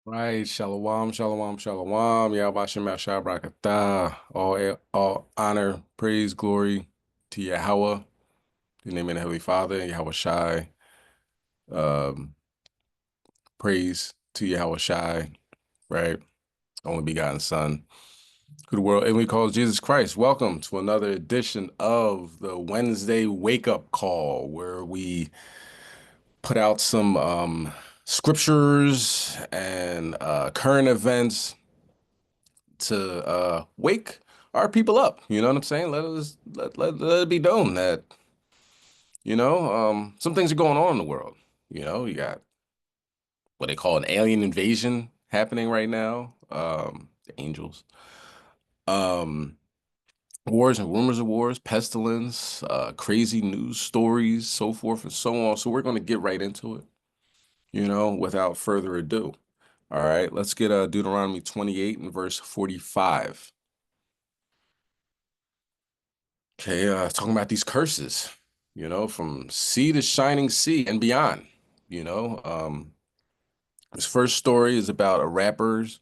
Right, shalom, shalom, shalom. Yahweh Shah Barakatah. All honor, praise, glory to Yahweh, the name of the Heavenly Father, and Yahweh Shai. Um, praise to Yahweh Shai, right? Only begotten Son, who the world and we call Jesus Christ. Welcome to another edition of the Wednesday Wake Up Call, where we put out some scriptures and current events to wake our people up. You know what I'm saying? Let it be known that, some things are going on in the world. You got what they call an alien invasion happening right now. The angels. Um, wars and rumors of wars, pestilence, crazy news stories, so forth and so on. So we're going to get right into it, without further ado. All right, let's get Deuteronomy 28 and verse 45. Okay, talking about these curses, from sea to shining sea and beyond. You know, um, this first story is about rappers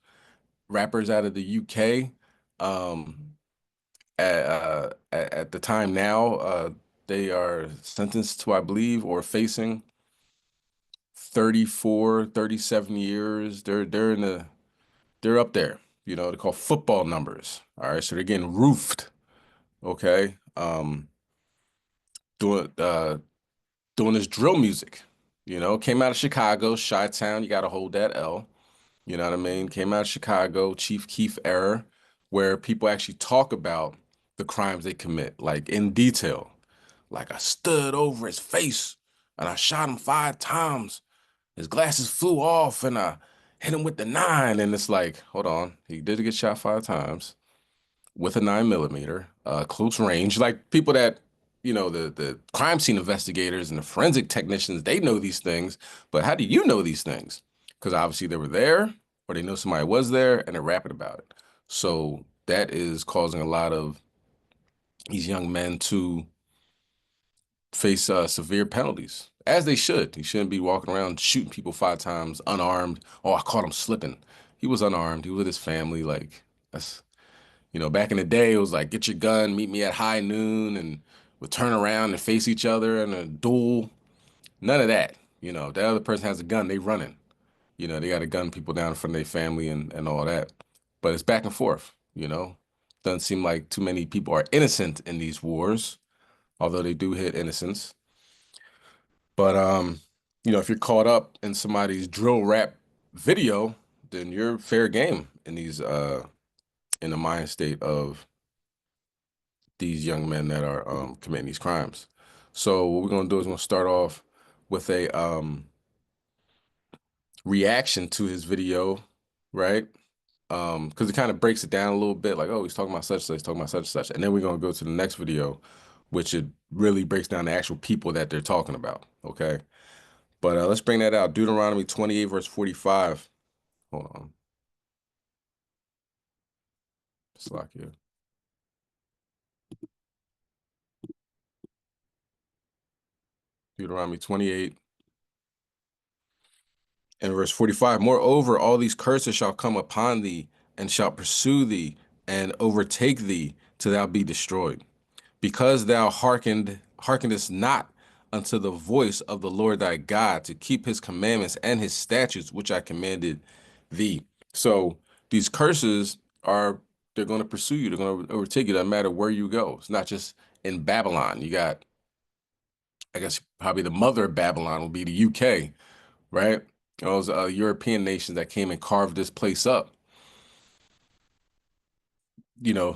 out of the UK. Um, at the time now, they are sentenced to, I believe, or facing 34, 37 years. They're up there. They're called football numbers. All right, so they're getting roofed. Okay, doing doing this drill music. Came out of Chicago, Chi-Town, you got to hold that L. You know what I mean? Came out of Chicago, Chief Keef era, where people actually talk about the crimes they commit, like in detail. Like I stood over his face and I shot him 5 times. His glasses flew off and I hit him with the 9. And it's like, hold on, he did get shot 5 times with a 9 millimeter, close range. Like people that, the crime scene investigators and the forensic technicians, they know these things. But how do you know these things? Because obviously they were there, or they know somebody was there, and they're rapping about it. So that is causing a lot of these young men to face severe penalties, as they should. He shouldn't be walking around shooting people 5 times unarmed. Oh, I caught him slipping. He was unarmed. He was with his family. Like that's back in the day, it was like, get your gun, meet me at high noon, and we'll turn around and face each other in a duel. None of that. If that other person has a gun, they running. They got to gun people down in front of their family and all that. But it's back and forth. Doesn't seem like too many people are innocent in these wars, although they do hit innocence. But if you're caught up in somebody's drill rap video, then you're fair game in these in the mind state of these young men that are committing these crimes. So what we're gonna do is we're gonna start off with a reaction to his video, right? Because it kind of breaks it down a little bit, like, oh, he's talking about such and such, he's talking about such and such, and then we're gonna go to the next video, which it really breaks down the actual people that they're talking about. Okay, but let's bring that out. Deuteronomy 28 verse 45. Hold on, Slack here. Deuteronomy 28 and verse 45, moreover, all these curses shall come upon thee and shall pursue thee and overtake thee till thou be destroyed, because thou hearkenedest not unto the voice of the Lord thy God to keep his commandments and his statutes, which I commanded thee. So these curses they're going to pursue you. They're going to overtake you. No matter where you go. It's not just in Babylon. You got, I guess, probably the mother of Babylon will be the UK, right? Those European nations that came and carved this place up. You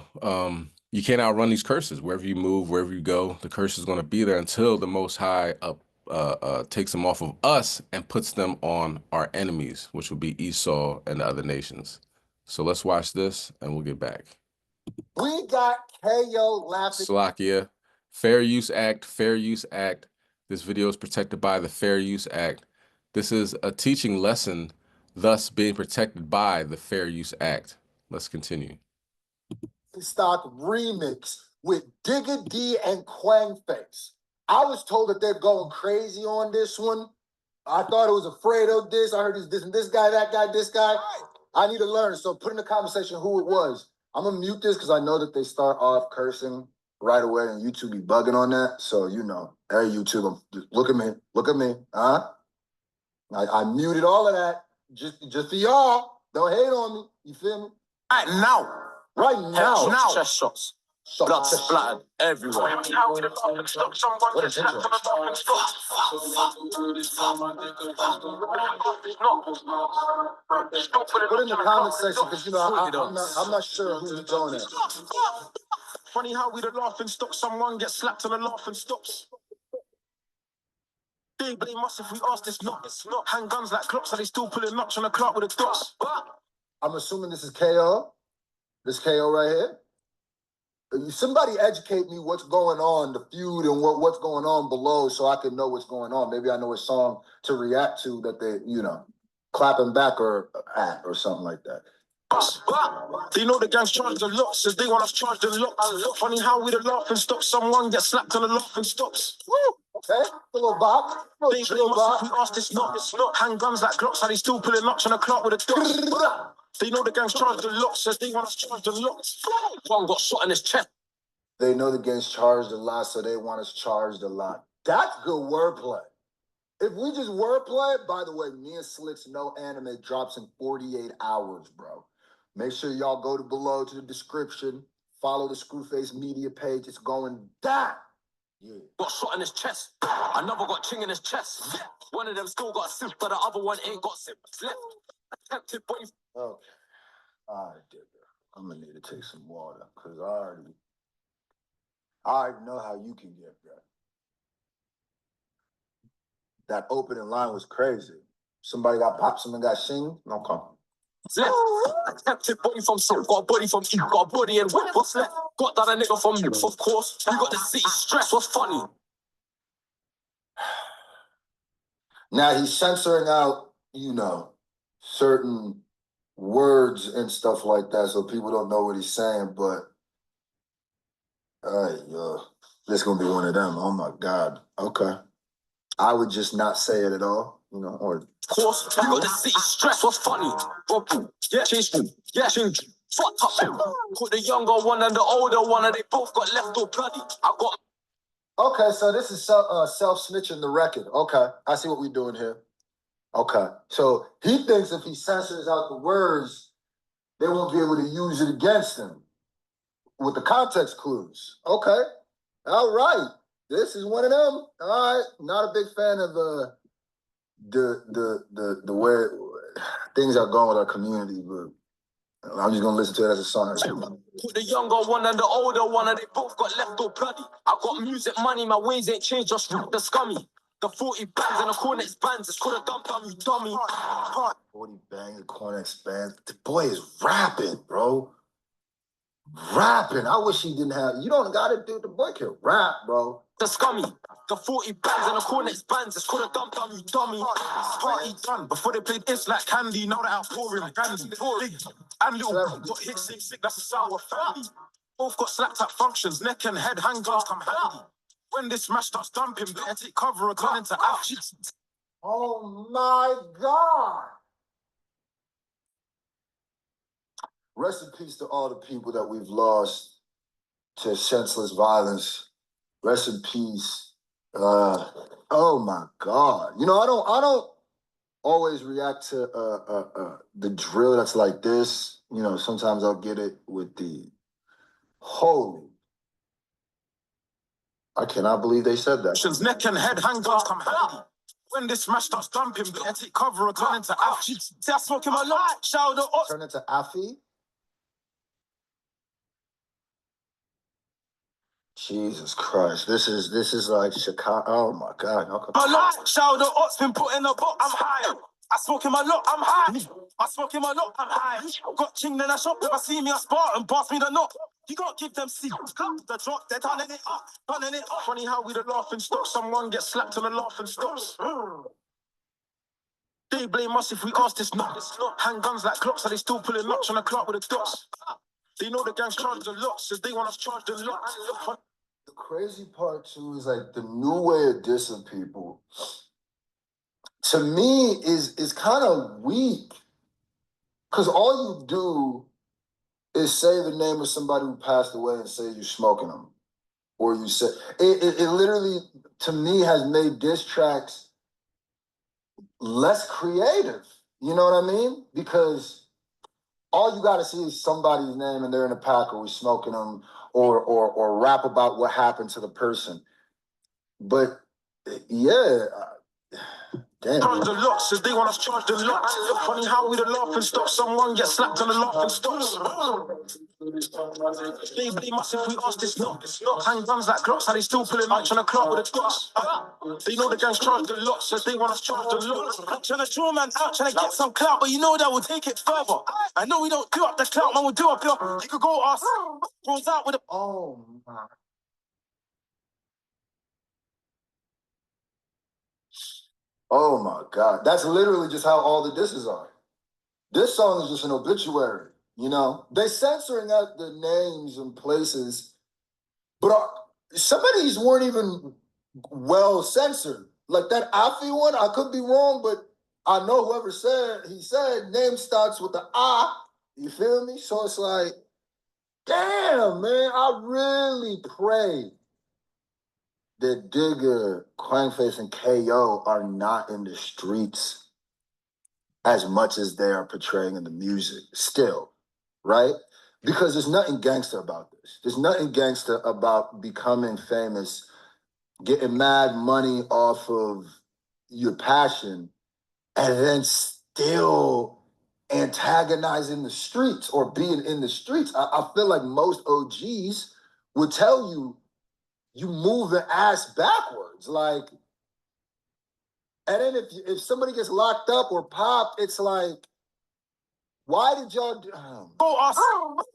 can't outrun these curses. Wherever you move, wherever you go, the curse is going to be there until the Most High takes them off of us and puts them on our enemies, which will be Esau and the other nations. So let's watch this and we'll get back. We got KO laughing. Slovakia, Fair Use Act, Fair Use Act. This video is protected by the Fair Use Act. This is a teaching lesson, thus being protected by the Fair Use Act. Let's continue. Stock remix with Digga D and Quang Face. I was told that they're going crazy on this one. I thought it was afraid of this. I heard this and this guy, that guy, this guy. I need to learn. So put in the comment section who it was. I'm gonna mute this because I know that they start off cursing right away and YouTube be bugging on that. So hey YouTube, look at me, huh? I muted all of that just for y'all. Don't hate on me. You feel me? Right now. Chest shots. Blood splattered everywhere. Put in the comment section because I'm not sure who you're going at. Funny how we the laughing stock. Someone gets slapped and the laughing stops. They blame us if we ask this not. Handguns like clocks, are they still pulling notch on the clock with the dots? I'm assuming this is KO. This KO right here. Somebody educate me what's going on, the feud and what's going on below so I can know what's going on. Maybe I know a song to react to that they, clapping back or at or something like that. They know the gang's charged a lot, says they want us charged a lot. Funny how we the laughing stock, someone gets slapped on the laughing stops. Okay, a little bop. They blame us if we ask this not. Handguns like clocks, are they still pulling notch on the clock with a dots? They know the gang's charged a lot, says they want us charged a lot. One got shot in his chest. They know the gang's charged a lot, so they want us charged a lot. That's good wordplay. If we just wordplay, by the way, me and Slick's No Anime drops in 48 hours, bro. Make sure y'all go below to the description, follow the Screwface Media page. It's going down. Yeah. Got shot in his chest. Another got ching in his chest. Yeah. One of them still got a sip, but the other one ain't got sip. Attempted boy. Okay. All right, digger. I'm gonna need to take some water because I already know how you can get that. That opening line was crazy. Somebody got popped, someone got shinged. No comment. Left. Attempted body from some, got a body from you, got a body and what's left? Got that a nigga from you, of course. You got the city stress, what's funny? Now he's censoring out, certain words and stuff like that, so people don't know what he's saying, but this is gonna be one of them. Oh my God. Okay. I would just not say it at all, or of course, you got the city stress, what's funny? Yeah, change. Fucked up. Put the younger one and the older one, and they both got left all bloody. Okay, so this is self-snitching the record. Okay, I see what we're doing here. Okay, so he thinks if he censors out the words, they won't be able to use it against him with the context clues. Okay, all right. This is one of them. All right, not a big fan of the way things are going with our community, but I'm just gonna listen to it as a song. Put the younger one and the older one, and they both got left all bloody. I got music money, my ways ain't changed, just the scummy. The 40 bands and the Cornex bands, it's called a dump on you dummy. 40 bangs, the Cornex bands. The boy is rapping, bro. Rapping. I wish he didn't have. You don't gotta do. The boy can rap, bro. The scummy. The 40 bands and the Cornex bands, it's called a dump on you dummy. Party done. Before they played It's Like Candy, now they're out pouring candy. Big and little got hit sick, that's a sour family. Both got slapped at functions, neck and head handguns come handy. When this smash starts dumping, better take cover or turn into action. Oh my God. Rest in peace to all the people that we've lost to senseless violence. Rest in peace. Oh my God. I don't always react to the drill that's like this. Sometimes I'll get it with the holy. I cannot believe they said that. Neck and head handguns come handy. When this smash starts dumping, better take cover or turn into Affy. See, I smoke him a lot. Shout out. Turn into Affy? Jesus Christ. This is like Chicago. Oh my God. Okay. Shout out. Ots been put in a box. I'm high. I smoke him a lot. I'm high. I smoke him a lot. I'm high. Got ching then I shop. If I see me a spot and pass me the knot. You can't give them seats. The drop, they're turning it up. Funny how we the laughing stock. Someone gets slapped on the laughing stocks. They blame us if we ask this not. Handguns like clocks, are they still pulling notch on the clock with the dots? They know the gang's charged a lot, says they want us charged a lot. The crazy part too is like the new way of dissing people to me is kind of weak. Because all you do is say the name of somebody who passed away and say you're smoking them. Or you say, it literally, to me, has made diss tracks less creative. You know what I mean? Because all you got to see is somebody's name and they're in a pack or we're smoking them or rap about what happened to the person. But yeah, damn. Charge the lot, says they want us charge the lot. Funny how we the laugh and stop someone get slapped on the laugh and stops. They blame us if we ask this not. Hang guns like glocks, how they still pulling match on the clock with the dots. They know the gangs charge the lot, says they want us charge the lot. I'm trying to draw man out, trying to get some clout, but you know that we'll take it further. I know we don't do up the clout, man, we'll do up your. You could go ask, rolls out with a. Oh my. Oh my God. That's literally just how all the disses are. This song is just an obituary, you know? They censoring out the names and places, but some of these weren't even well censored. Like that Afi one, I could be wrong, but I know whoever said name starts with the I, you feel me? So it's like, damn, man, I really pray that Digga, Quangface, and KO are not in the streets as much as they are portraying in the music still, right? Because there's nothing gangster about this. There's nothing gangster about becoming famous, getting mad money off of your passion, and then still antagonizing the streets or being in the streets. I feel like most OGs would tell you, you move the ass backwards. Like, and then if somebody gets locked up or popped, it's like, why did y'all do? Go ask,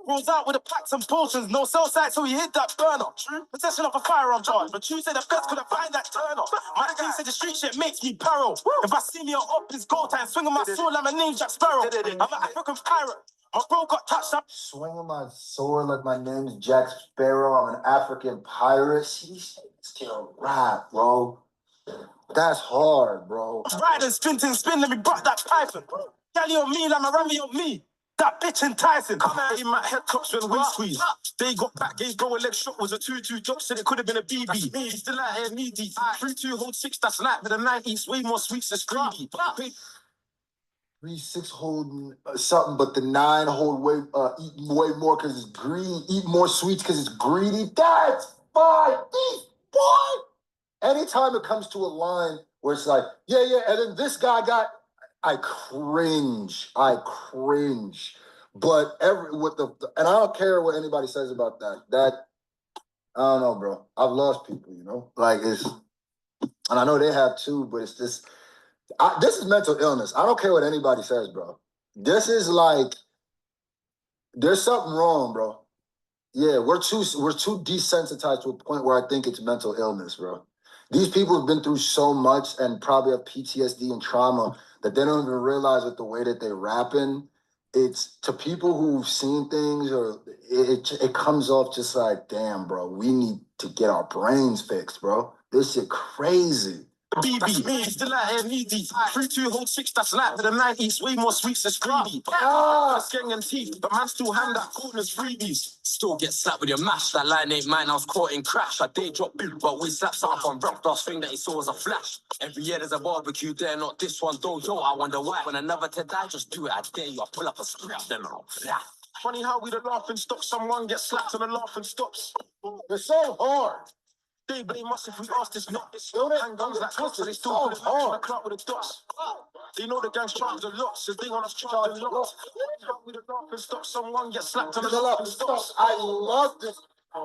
rolls out with a packs and potions, no cell site, so he hid that burner. True. Possession of a firearm charge, but you said the feds couldn't find that turner. My guy said the street shit makes me peril. If I see me up, it's go time, swinging my sword like my name's Jack Sparrow. I'm an African pirate. My bro got touched up. Swinging my sword like my name's Jack Sparrow. I'm an African pirate. See, still rap, bro. That's hard, bro. Riding, spin, let me butt that python. Galley on me, like my Rami on me. That bitch enticing. Come out in my head tops when we squeeze. They got back, gauge, bro, a leg shot was a 2-2 drop, said it could have been a BB. He's still out here knee deep. 3-2 hold 6, that's like with the 90s, way more sweets than greedy. 3-6 holding something, but the 9 hold eat way more because it's greedy. Eat more sweets because it's greedy. That's fine, boy. Anytime it comes to a line where it's like, yeah, and then this guy got, I cringe. But and I don't care what anybody says about that. I don't know, bro. I've lost people, you know? Like and I know they have too, but it's just, this is mental illness. I don't care what anybody says, bro. This is like, there's something wrong, bro. Yeah, we're too desensitized to a point where I think it's mental illness, bro. These people have been through so much and probably have PTSD and trauma that they don't even realize that the way that they're rapping, it's to people who've seen things, or it comes off just like, damn, bro, we need to get our brains fixed, bro. This shit crazy. BB, me, still out here knee deep. 3-2 hold 6, that's like with the 90s, way more sweets than greedy. Gang and teeth, but man still hand that corners freebies. Still get slapped with your mash, that line ain't mine, I was caught in crash. I day drop boot, but we slap something on rock, last thing that he saw was a flash. Every year there's a barbecue there, not this one though, yo, I wonder why. When another to die, just do it, I dare you, I pull up a scrap, then I'll flash. Funny how we the laughing stops, someone gets slapped and the laughing stops. They're so hard. They blame us if we ask this not. Hang guns like clocks, so they still put it on the clock with the dots. They know the gangs charge a lot, so they want us charge a lot. We the laughing stop, someone gets slapped on the laughing stops. I love this,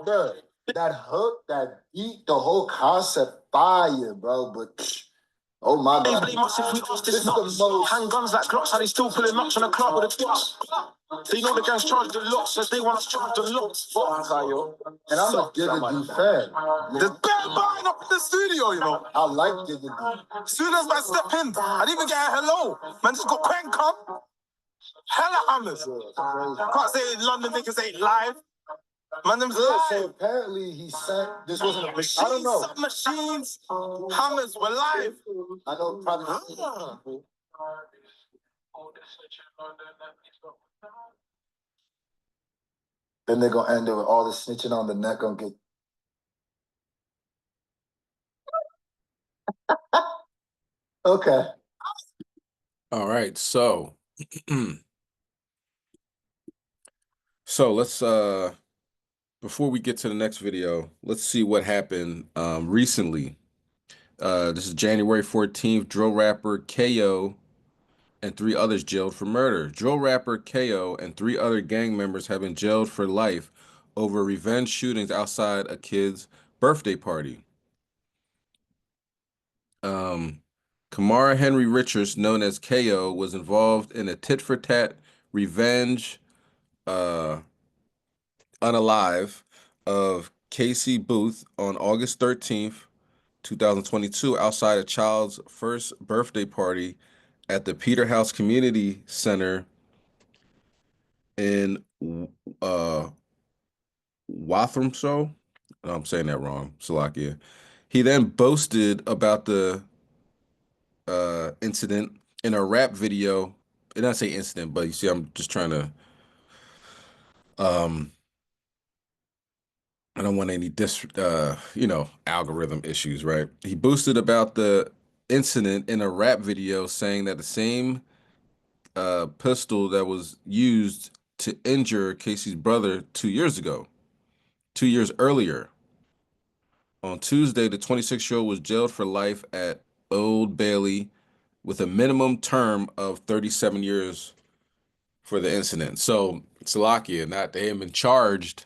bro. That hook, that beat, the whole concept, fire, bro. But oh my God, they blame us if we ask this not. Hang guns like clocks, so they still pulling match on the clock with the dots. They know the gangs charge the lot, so they want us charge the lot. And I'm a Digga D fan. There's bare buying up in the studio, you know. I like Digga D. As soon as man step in, I didn't even get a hello. Man just got crank come. Hella hammers. Can't say London niggas ain't live. Man, them's Yeah, live. so apparently he sent, this wasn't a machine. I don't know. Machines, hammers were live. I know probably. Then they're gonna end it with all the snitching on the net gonna get. Okay. All right, so so let's before we get to the next video, let's see what happened recently. This is January 14th, drill rapper KO and 3 others jailed for murder. Drill rapper KO and 3 other gang members have been jailed for life over revenge shootings outside a kid's birthday party. Kamara Henry Richards, known as KO, was involved in a tit-for-tat revenge unalive of Casey Booth on August 13th, 2022, outside a child's first birthday party at the Peterhouse Community Center in Walthamstow. I'm saying that wrong, Salakia. He then boasted about the incident in a rap video. And I say incident, but you see, I'm just trying to um I don't want any algorithm issues, right? He boasted about the incident in a rap video, saying that the same pistol that was used to injure Casey's brother 2 years ago, 2 years earlier. On Tuesday, the 26-year-old was jailed for life at Old Bailey with a minimum term of 37 years for the incident. So Salakia, not they haven't been charged,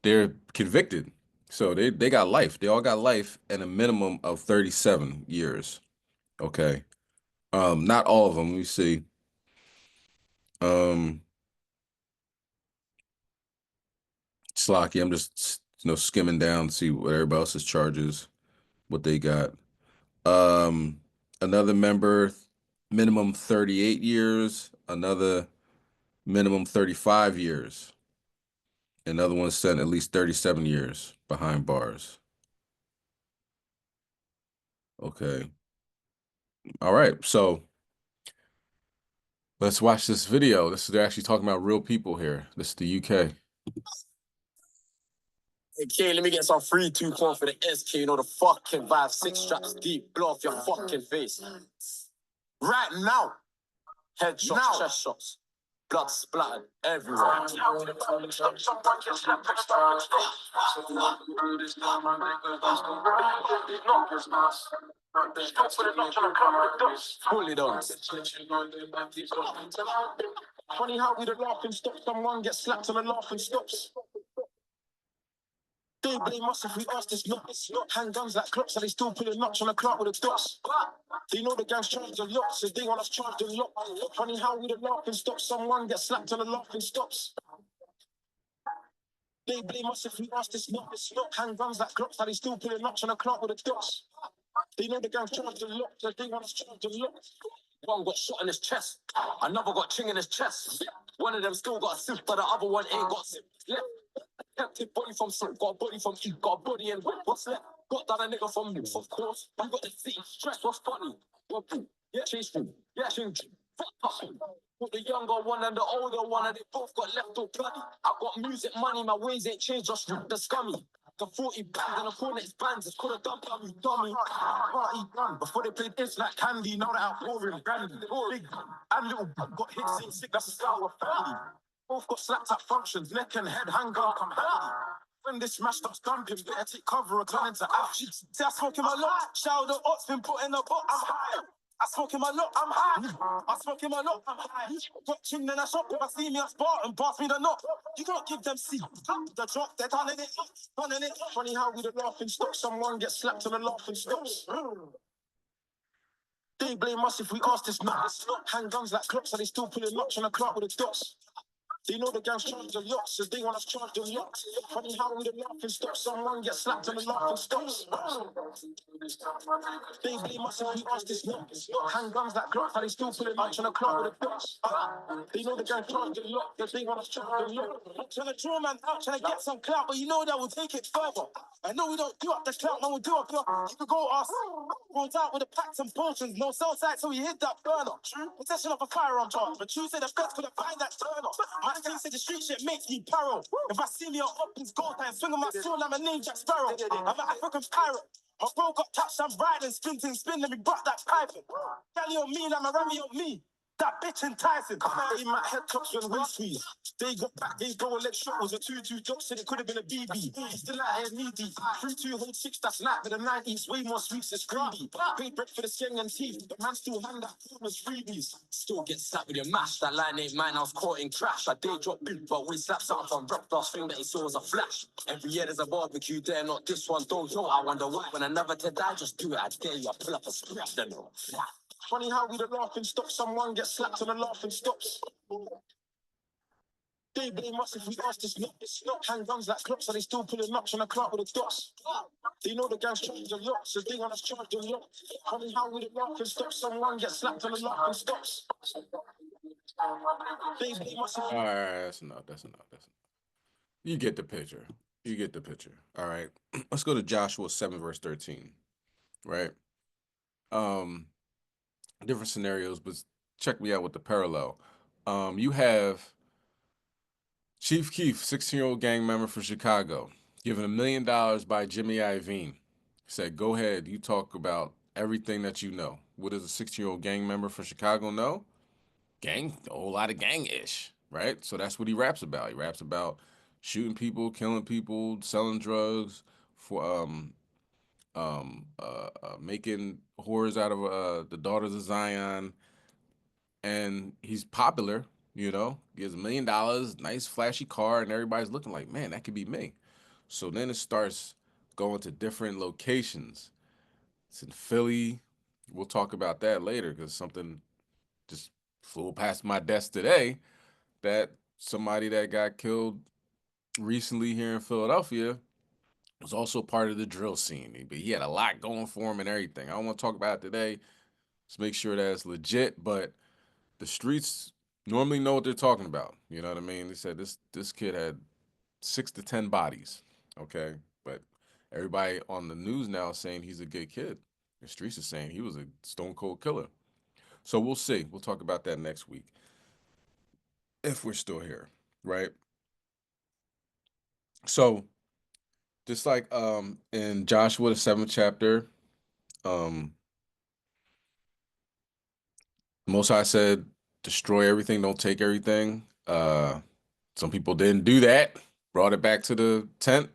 they're convicted. So they got life. They all got life and a minimum of 37 years. Okay. Not all of them. Let me see. Um, Slocky, I'm just skimming down to see what everybody else's charges, what they got. Um, Another member, minimum 38 years, another minimum 35 years. Another one sent at least 37 years behind bars. Okay. All right. So let's watch this video. They're actually talking about real people here. This is the UK. Okay, let me get some 3-2 corn for the SK, you know the fucking vibe, 6 straps deep, blow off your fucking face. Right now, headshots, now. Chest shots, blood splattered everywhere. Fully done. Funny how we the laughing stop, someone gets slapped and the laughing stops. They blame us if we ask this not. Handguns like clocks, and they still pulling notch on the clock with the dots. They know the gang's charged a lot, so they want us charged a lot. Funny how we the laughing stop, someone gets slapped and the laughing stops. They blame us if we ask this not. Handguns like clocks, and they still pulling notch on the clock with the dots. They know the gang's charged a lot, so they want us charged a lot. One got shot in his chest, another got ching in his chest. One of them still got a sip, but the other one ain't got sip. Left. Captive body from Silk, got a body from E, got a body and what's left? Got down a nigga from Move, of course. You got the city stress, what's funny? Well, yeah, chase through, yeah, change. With the younger one and the older one, and they both got left all bloody. I got music money, my ways ain't changed, just the scummy. The 40 bands and the Cornets bands, it's called a dump on me, dummy. Party done. Before they played It's Like Candy, now they're out pouring brandy. Big and little got hits in sick, that's the style of family. Both got slapped at functions, neck and head, handgun come handy. When this smash stops dumping, better take cover or turn into ouchies. See, I smoke him a lot. Shout the odds been put in the box. I'm high. I smoke him a lot. I'm high. I smoke him a lot. I'm high. Watching then I shop. If I see me, I spot and pass me the knock. You can't give them seat. The drop, they're done in it. Done in it. Funny how we the laughing stock. Someone gets slapped and the laughing stops. They blame us if we ask this not. Handguns like clocks, and they still pulling notch on the clock with the dots. They know the gang's charged a lot, so they want us charged a lot. Funny how with the laughing stops, someone gets slapped and the laughing stops. They blame us if we ask this not. Handguns like Glock, how they still pulling much on the clock with the dots. They know the gang's charged a lot, so they want us charged a lot. Trying to draw man out, trying to get some clout, but you know that we'll take it further. I know we don't do up the clout, man, we'll do up your. You could go ask. Rolled out with the packs and potions, no cell site, so we hid that burner. Possession of a firearm charge, but you said the feds couldn't find that burner. My team said the street shit makes me paro. If I see me on opens gold time, swinging my sword like my name Jack Sparrow. I'm an African pirate. My bro got touched, I'm riding, spin, let me rock that piping. Galley on me, like my Rami on me. That bitch enticing. In my head tops when we squeeze. They got back, they go and let shot was a 2-2 joke, said it could have been a BB. Still out here knee deep. 3-2 hold 6, that's like with the 90s. Way more sweets, it's greedy. Paid bread for the skeng and teeth, but man still hand that corners freebies. Still get slapped with your mash. That line ain't mine, I was caught in crash. I day drop big, but we slap something from rock. Last thing that he saw was a flash. Every year there's a barbecue there, not this one, don't know. I wonder why. When I never to die, just do it. I dare you, I pull up a scrap, then no. Funny how we the laughing stops, someone gets slapped and the laughing stops. They blame us if we ask this not. It's not handguns like clocks, so they still pulling much on the clock with the dots. They know the gang's charged a lot, so they want us charged a lot. Funny how we the laughing stops, someone gets slapped and the laughing stops. They blame us if All right, that's enough. That's enough. That's enough. You get the picture. You get the picture. All right. Let's go to Joshua 7, verse 13. Right? Different scenarios, but check me out with the parallel. You have Chief Keef, 16-year-old gang member from Chicago, given $1 million by Jimmy Iovine. Said, go ahead, you talk about everything that you know. What does a 16-year-old gang member from Chicago know? Gang, a whole lot of gang-ish, right? So that's what he raps about. He raps about shooting people, killing people, selling drugs, for making whores out of the daughters of Zion, and he's popular. You know, he has $1 million, nice flashy car, and everybody's looking like, man, that could be me. So then it starts going to different locations. It's in Philly. We'll talk about that later because something just flew past my desk today that somebody that got killed recently here in Philadelphia was also part of the drill scene. But he had a lot going for him and everything. I don't want to talk about it today. Let's make sure that it's legit, but the streets normally know what they're talking about. You know what I mean? They said this kid had 6 to 10 bodies. Okay, but everybody on the news now is saying he's a good kid. The streets are saying he was a stone cold killer. So we'll see. We'll talk about that next week if we're still here, right? So just like in Joshua the 7th chapter, Most High said, destroy everything, don't take everything. Some people didn't do that, brought it back to the tent,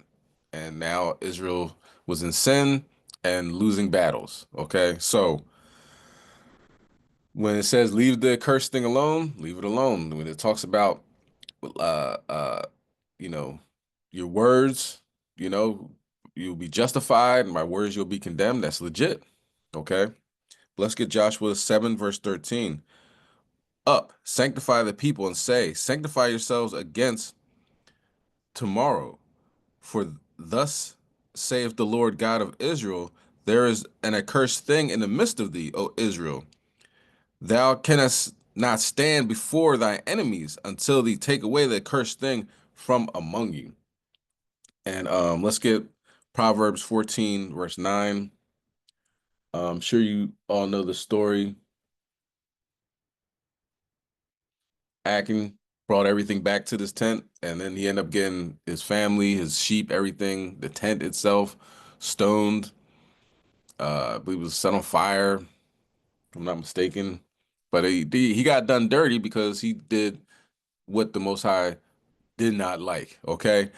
and now Israel was in sin and losing battles. Okay, so when it says leave the cursed thing alone, leave it alone. When it talks about, uh, uh, you know, your words, you know, you'll be justified, and my words you'll be condemned. That's legit. Okay, let's get Joshua 7, verse 13. Up, sanctify the people, and say, sanctify yourselves against tomorrow. For thus saith the Lord God of Israel, there is an accursed thing in the midst of thee, O Israel. Thou canst not stand before thy enemies until thee take away the accursed thing from among you. And let's get Proverbs 14, verse 9. I'm sure you all know the story. Achan brought everything back to this tent, and then he ended up getting his family, his sheep, everything, the tent itself, stoned. I believe it was set on fire, if I'm not mistaken. But he got done dirty because he did what the Most High did not like. Okay,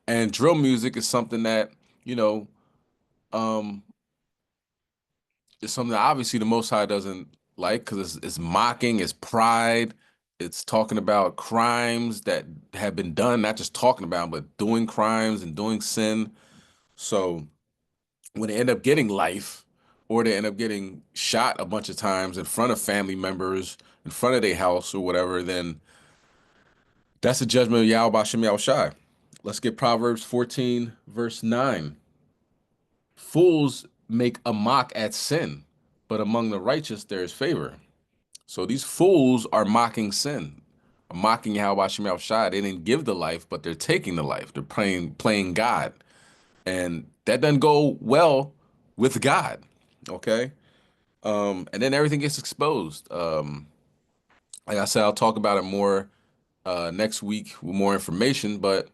and drill music is something that you know, um, is something that obviously the Most High doesn't like because it's mocking, it's pride, it's talking about crimes that have been done, not just talking about, but doing crimes and doing sin. So when they end up getting life, or they end up getting shot a bunch of times in front of family members, in front of their house or whatever, then That's the judgment of Yahweh Bashem Yahushai. Let's get Proverbs 14, verse 9. Fools make a mock at sin, but among the righteous there is favor. So these fools are mocking sin, mocking Yahweh Bashem Yahushai. They didn't give the life, but they're taking the life. They're playing God. And that doesn't go well with God. Okay. And then everything gets exposed. Like I said, I'll talk about it more next week with more information. But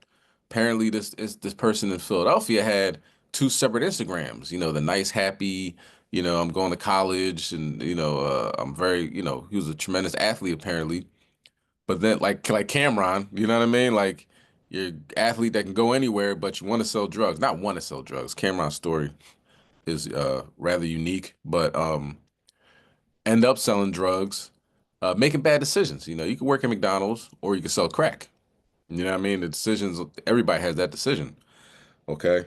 apparently, this person in Philadelphia had two separate Instagrams. You know, the nice, happy. You know, I'm going to college, and I'm very. You know, he was a tremendous athlete apparently. But then, like Cameron, you know what I mean? Like you're an athlete that can go anywhere, but you want to sell drugs. Not want to sell drugs. Cameron's story is rather unique, but end up selling drugs, making bad decisions. You know, you can work at McDonald's or you can sell crack. You know what I mean? The decisions, everybody has that decision. Okay.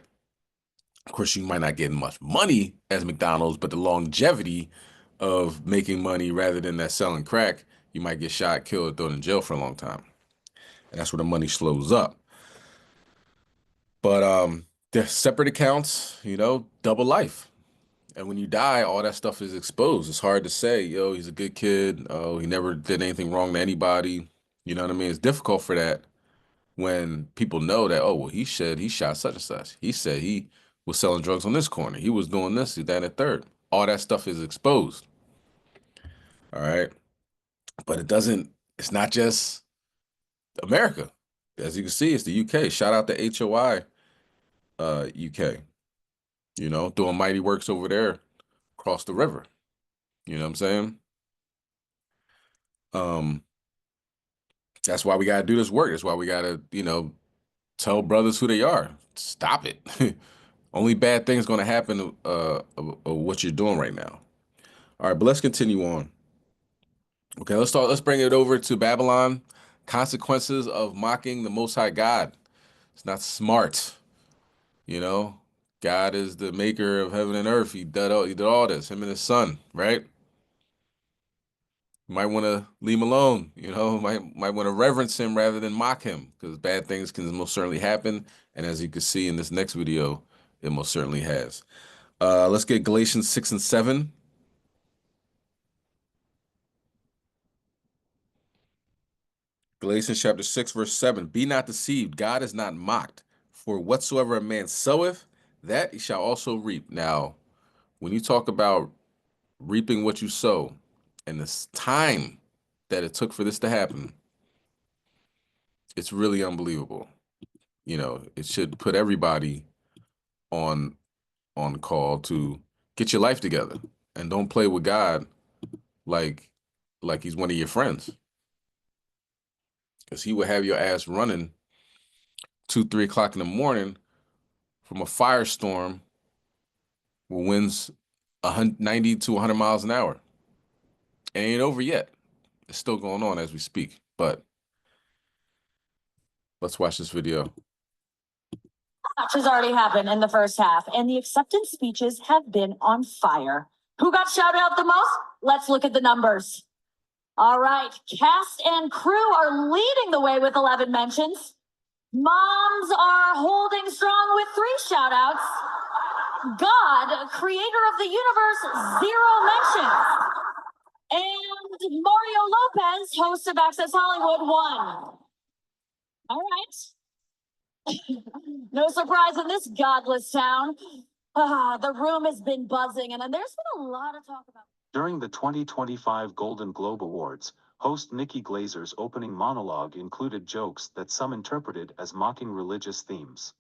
Of course, you might not get much money as McDonald's, but the longevity of making money rather than that selling crack, you might get shot, killed, thrown in jail for a long time. And that's where the money slows up. But they're separate accounts, double life. And when you die, all that stuff is exposed. It's hard to say, yo, he's a good kid. Oh, he never did anything wrong to anybody. You know what I mean? It's difficult for that when people know that, oh, well, he said he shot such and such. He said he was selling drugs on this corner. He was doing this, that, and the third. All that stuff is exposed. All right. But it's not just America. As you can see, it's the UK. Shout out to HOI UK, doing mighty works over there across the river. You know what I'm saying? Um, that's why we gotta do this work. That's why we gotta, tell brothers who they are. Stop it. Only bad things gonna happen of what you're doing right now. All right, but let's continue on. Okay, let's bring it over to Babylon. Consequences of mocking the Most High God. It's not smart, you know. God is the maker of heaven and earth. He did all this, him and his son, right? You might want to leave him alone, might want to reverence him rather than mock him, because bad things can most certainly happen. And as you can see in this next video, it most certainly has. Let's get Galatians 6 and 7. Galatians chapter 6, verse 7. Be not deceived, God is not mocked. For whatsoever a man soweth, that he shall also reap. Now, when you talk about reaping what you sow, and this time that it took for this to happen, it's really unbelievable. It should put everybody on call to get your life together and don't play with God like he's one of your friends, because he would have your ass running 2-3 o'clock in the morning from a firestorm with winds 90 to 100 miles an hour. It ain't over yet. It's still going on as we speak. But let's watch this video. Much has already happened in the first half, and the acceptance speeches have been on fire. Who got shouted out the most? Let's look at the numbers. All right, cast and crew are leading the way with 11 mentions. Moms are holding strong with 3 shout-outs. God, creator of the universe, 0 mentions. And Mario Lopez, host of Access Hollywood, 1. All right. No surprise in this godless town. The room has been buzzing, and there's been a lot of talk about. During the 2025 Golden Globe Awards, host Nikki Glazer's opening monologue included jokes that some interpreted as mocking religious themes.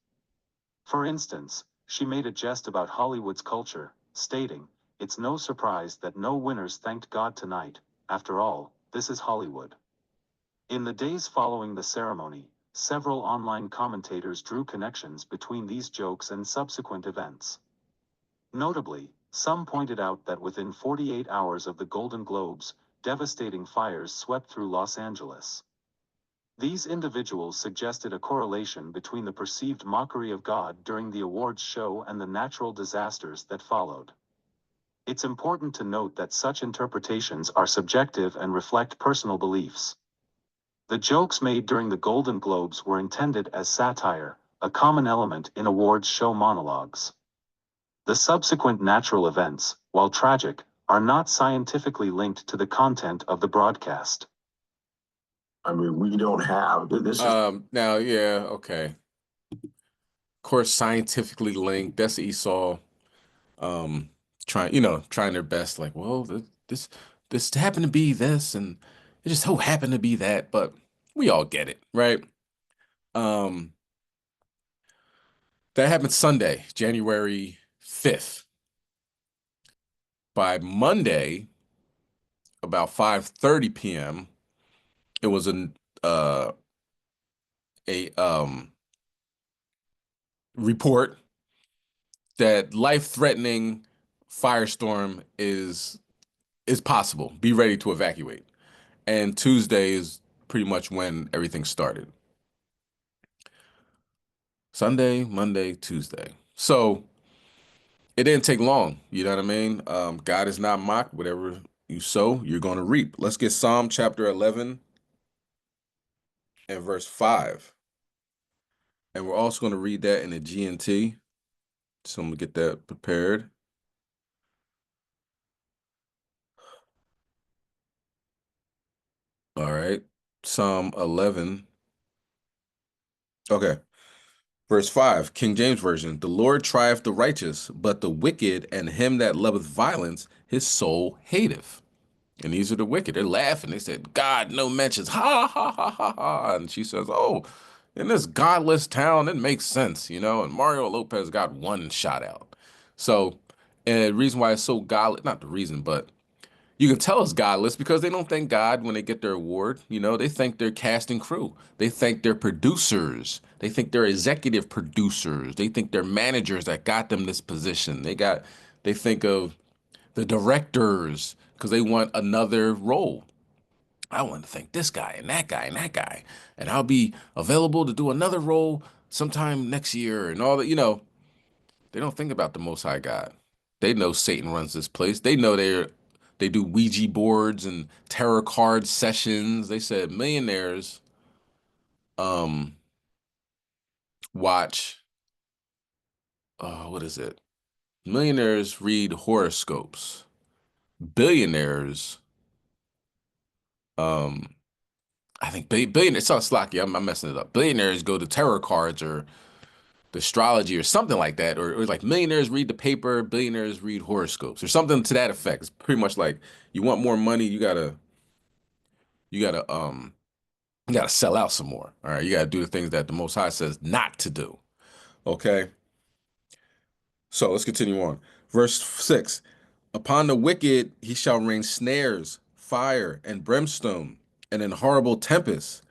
For instance, she made a jest about Hollywood's culture, stating, "It's no surprise that no winners thanked God tonight. After all, this is Hollywood." In the days following the ceremony, several online commentators drew connections between these jokes and subsequent events. Notably, some pointed out that within 48 hours of the Golden Globes, devastating fires swept through Los Angeles. These individuals suggested a correlation between the perceived mockery of God during the awards show and the natural disasters that followed. It's important to note that such interpretations are subjective and reflect personal beliefs. The jokes made during the Golden Globes were intended as satire, a common element in awards show monologues. The subsequent natural events, while tragic, are not scientifically linked to the content of the broadcast. I mean, we don't have this. Now, yeah, okay. Of course, scientifically linked. That's Esau. Trying their best. Like, well, this happened to be this, and it just so happened to be that. But we all get it, right? Um, that happened Sunday, January 5th. By Monday, about 5:30 p.m., it was uh, a report that life-threatening firestorm is possible. Be ready to evacuate. And Tuesday is pretty much when everything started. Sunday, Monday, Tuesday. So it didn't take long. You know what I mean? God is not mocked. Whatever you sow, you're going to reap. Let's get Psalm chapter 11 and verse 5. And we're also going to read that in the GNT. So I'm going to get that prepared. All right. Psalm 11. Okay. Verse 5, King James Version. The Lord trieth the righteous, but the wicked and him that loveth violence, his soul hateth. And these are the wicked. They're laughing. They said, God, no mentions. Ha, ha, ha, ha, ha. And she says, oh, in this godless town, it makes sense, you know? And Mario Lopez got one shot out. So, and the reason why it's so godless, not the reason, but you can tell it's godless because they don't thank God when they get their award. You know, they thank their cast and crew. They thank their producers. They think they're executive producers. They think they're managers that got them this position. They think of the directors because they want another role. I want to thank this guy and that guy and that guy, and I'll be available to do another role sometime next year and all that. You know, they don't think about the Most High God. They know Satan runs this place. They know they do Ouija boards and tarot card sessions. They said millionaires um watch what is it? Millionaires read horoscopes. Billionaires um I think billionaires, it's not Slocky, I'm messing it up. Billionaires go to tarot cards or the astrology or something like that, or like millionaires read the paper, billionaires read horoscopes or something to that effect. It's pretty much like you want more money, you gotta you gotta sell out some more. All right, you gotta do the things that the Most High says not to do. Okay, so let's continue on. Verse 6: Upon the wicked he shall rain snares, fire, and brimstone, and in horrible tempests.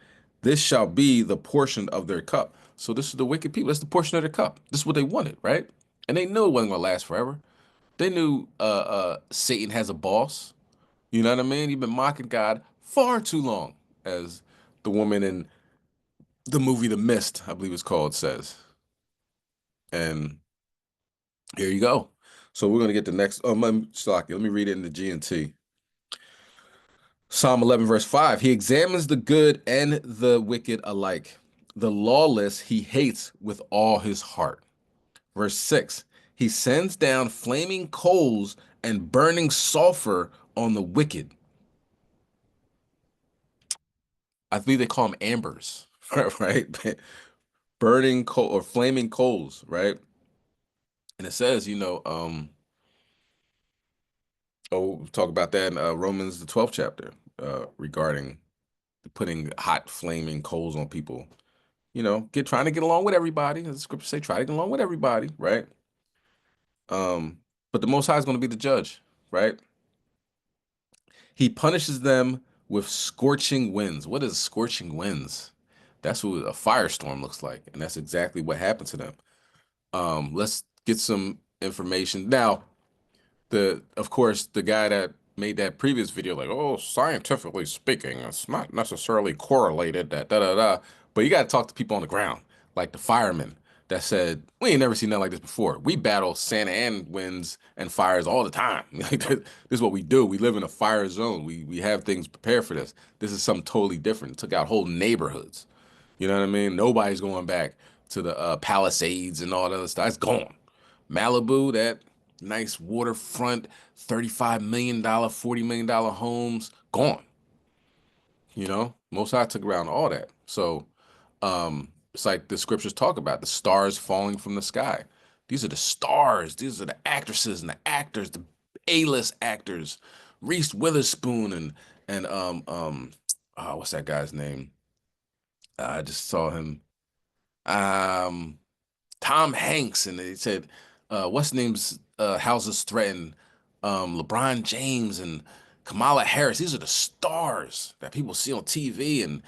This shall be the portion of their cup. So this is the wicked people. That's the portion of their cup. This is what they wanted, right? And they knew it wasn't gonna last forever. They knew Satan has a boss. You know what I mean? You've been mocking God far too long, as the woman in the movie The Mist, I believe it's called, says. And here you go. So we're gonna get the next. Slocky, let me read it in the GNT. Psalm 11, verse 5. He examines the good and the wicked alike. The lawless he hates with all his heart. Verse 6. He sends down flaming coals and burning sulfur on the wicked. I believe they call them ambers, right? Burning coal or flaming coals, right? And it says, we'll talk about that in Romans the 12th chapter, regarding putting hot flaming coals on people. You know, trying to get along with everybody. As the scriptures say, try to get along with everybody, right? But the Most High is going to be the judge, right? He punishes them with scorching winds. What is scorching winds? That's what a firestorm looks like, and that's exactly what happened to them. Let's get some information now. Of course, the guy that made that previous video, like, oh, scientifically speaking, it's not necessarily correlated, that da da da. But you got to talk to people on the ground, like the firemen, that said, we ain't never seen nothing like this before. We battle Santa Ana winds and fires all the time. Like, this is what we do. We live in a fire zone. We have things prepared for this. This is something totally different. It took out whole neighborhoods. You know what I mean? Nobody's going back to the Palisades and all that other stuff. It's gone. Malibu, that nice waterfront, $35 million, $40 million homes, gone. You know, Most High took around all that. So it's like the scriptures talk about the stars falling from the sky. These are the stars. These are the actresses and the actors, the A-list actors, Reese Witherspoon and what's that guy's name? I just saw him. Um, Tom Hanks, and they said, what's name's houses threatened? LeBron James and Kamala Harris. These are the stars that people see on TV, and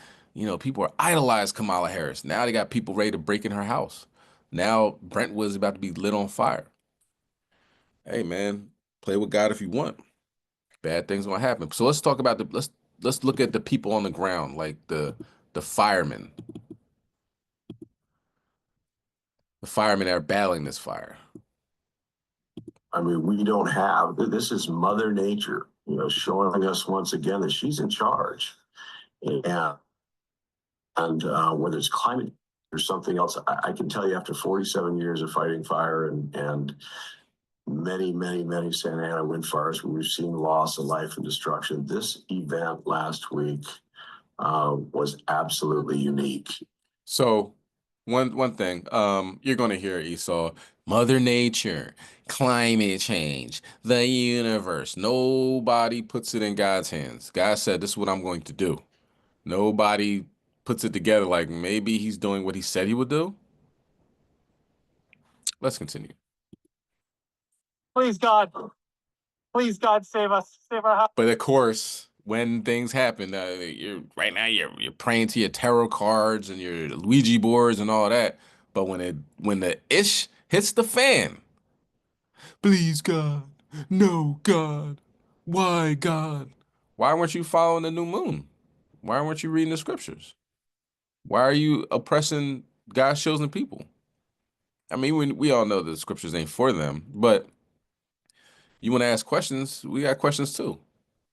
people are idolize Kamala Harris. Now they got people ready to break in her house. Now Brentwood's about to be lit on fire. Hey man, play with God if you want. Bad things gonna happen. So let's talk about let's look at the people on the ground, like the firemen. The firemen that are battling this fire. I mean, we don't have, this is Mother Nature, showing us once again that she's in charge. And whether it's climate or something else, I can tell you after 47 years of fighting fire and many, many, many Santa Ana wind fires where we've seen loss of life and destruction, this event last week was absolutely unique. So one thing, you're gonna hear Esau, Mother Nature, climate change, the universe. Nobody puts it in God's hands. God said, this is what I'm going to do. Nobody puts it together like maybe he's doing what he said he would do. Let's continue. Please, God. Please, God, save us. Save our house. But of course, when things happen, you're praying to your tarot cards and your Ouija boards and all that. But when the ish hits the fan, please God, no God, why God? Why weren't you following the new moon? Why weren't you reading the scriptures? Why are you oppressing God's chosen people? I mean, we all know the scriptures ain't for them, but you want to ask questions, we got questions too.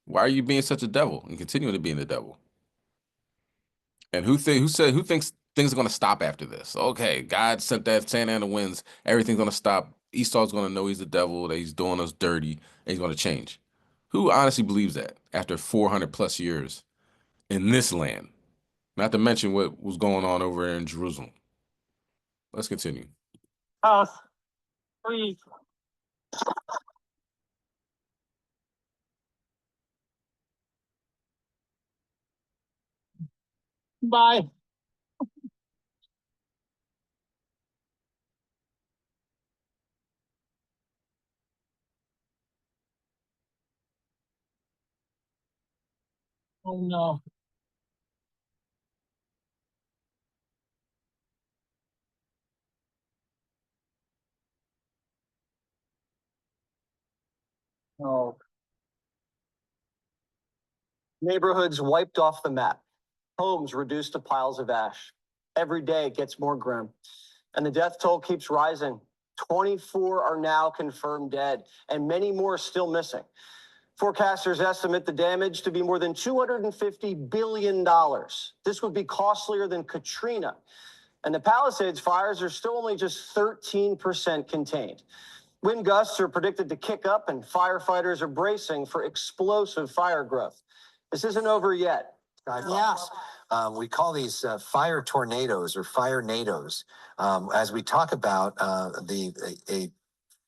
Why are you being such a devil and continuing to be the devil? And who thinks things are gonna stop after this? Okay, God sent that Santa Ana winds, everything's gonna stop. Esau's gonna know he's the devil, that he's doing us dirty, and he's gonna change. Who honestly believes that after 400 plus years in this land? Not to mention what was going on over in Jerusalem. Let's continue. House. Please. Bye. Oh no. No. Neighborhoods wiped off the map. Homes reduced to piles of ash. Every day it gets more grim. And the death toll keeps rising. 24 are now confirmed dead, and many more still missing. Forecasters estimate the damage to be more than $250 billion. This would be costlier than Katrina. And the Palisades fires are still only just 13% contained. Wind gusts are predicted to kick up, and firefighters are bracing for explosive fire growth. This isn't over yet. Yes. We call these fire tornadoes or fire nados. As we talk about a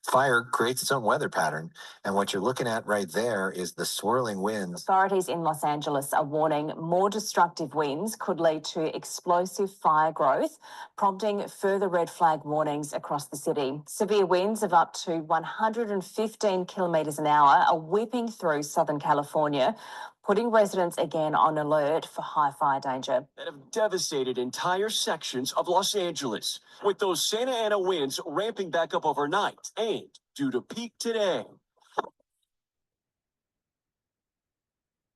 fire creates its own weather pattern. And what you're looking at right there is the swirling winds. Authorities in Los Angeles are warning more destructive winds could lead to explosive fire growth, prompting further red flag warnings across the city. Severe winds of up to 115 kilometres an hour are whipping through Southern California, putting residents again on alert for high fire danger. That have devastated entire sections of Los Angeles, with those Santa Ana winds ramping back up overnight and due to peak today.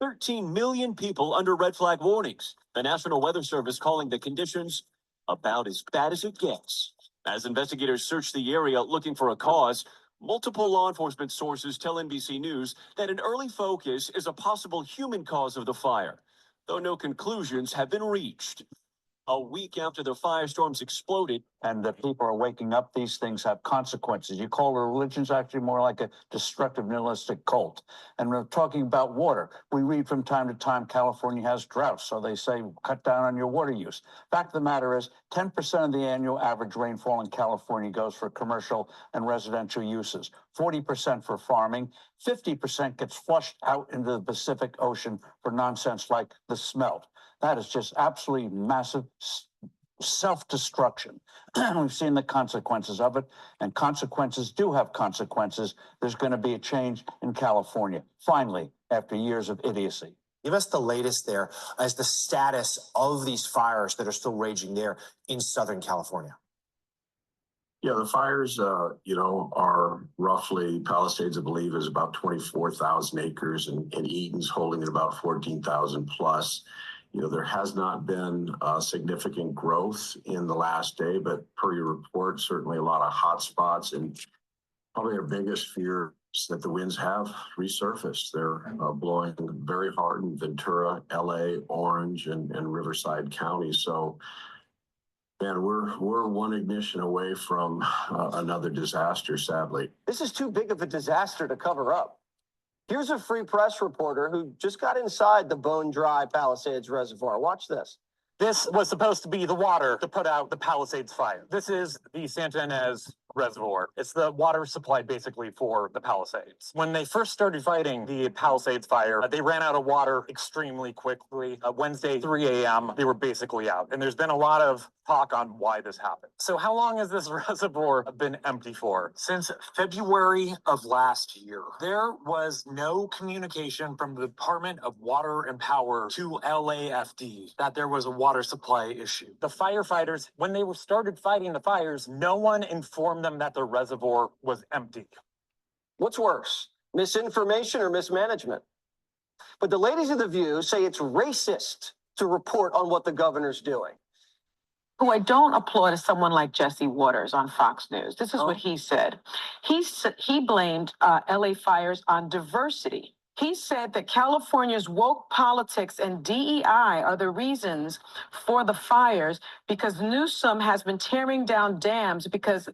13 million people under red flag warnings. The National Weather Service calling the conditions about as bad as it gets. As investigators search the area looking for a cause, multiple law enforcement sources tell NBC News that an early focus is a possible human cause of the fire, though no conclusions have been reached. A week after the firestorms exploded, and the people are waking up, these things have consequences. You call it a religion, it's actually more like a destructive, nihilistic cult. And we're talking about water. We read from time to time California has droughts, so they say cut down on your water use. Fact of the matter is, 10% of the annual average rainfall in California goes for commercial and residential uses, 40% for farming, 50% gets flushed out into the Pacific Ocean for nonsense like the smelt. That is just absolutely massive self-destruction. We've seen the consequences of it, and consequences do have consequences. There's going to be a change in California, finally, after years of idiocy. Give us the latest there as the status of these fires that are still raging there in Southern California. Yeah, the fires, are roughly, Palisades, I believe, is about 24,000 acres, and Eden's holding at about 14,000 plus. There has not been significant growth in the last day, but per your report, certainly a lot of hot spots, and probably our biggest fear is that the winds have resurfaced. They're blowing very hard in Ventura, LA, Orange, and Riverside County. So, man, we're one ignition away from another disaster, sadly. This is too big of a disaster to cover up. Here's a Free Press reporter who just got inside the bone-dry Palisades Reservoir. Watch this. This was supposed to be the water to put out the Palisades fire. This is the Santa Ynez Reservoir. It's the water supply basically for the Palisades. When they first started fighting the Palisades fire, they ran out of water extremely quickly. Wednesday, 3 a.m., they were basically out. And there's been a lot of talk on why this happened. So how long has this reservoir been empty for? Since February of last year. There was no communication from the Department of Water and Power to LAFD that there was a water supply issue. The firefighters, when they started fighting the fires, no one informed them that the reservoir was empty. What's worse, misinformation or mismanagement? But the ladies of The View say it's racist to report on what the governor's doing. Who I don't applaud is someone like Jesse Waters on Fox News. This is what he said. He blamed LA fires on diversity. He said that California's woke politics and DEI are the reasons for the fires because Newsom has been tearing down dams because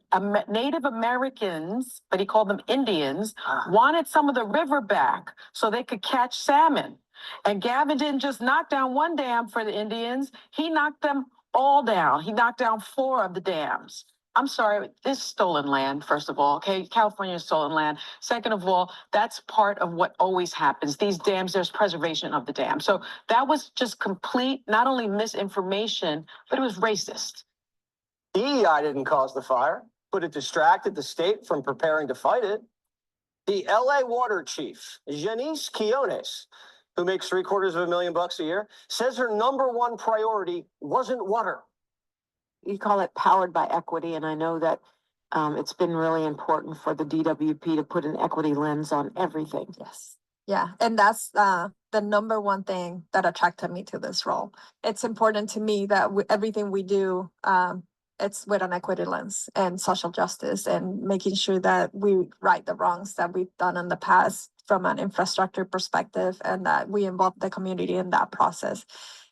Native Americans, but he called them Indians, wanted some of the river back so they could catch salmon. And Gavin didn't just knock down one dam for the Indians, he knocked them all down. He knocked down 4 of the dams. I'm sorry, this is stolen land, first of all, okay? California is stolen land. Second of all, that's part of what always happens. These dams, there's preservation of the dam. So that was just complete, not only misinformation, but it was racist. DEI didn't cause the fire, but it distracted the state from preparing to fight it. The LA water chief, Janice Quiones, who makes $750,000 a year, says her #1 priority wasn't water. You call it powered by equity, and I know that it's been really important for the DWP to put an equity lens on everything. Yes. Yeah, and that's the #1 thing that attracted me to this role. It's important to me that everything we do, it's with an equity lens and social justice and making sure that we right the wrongs that we've done in the past from an infrastructure perspective and that we involve the community in that process.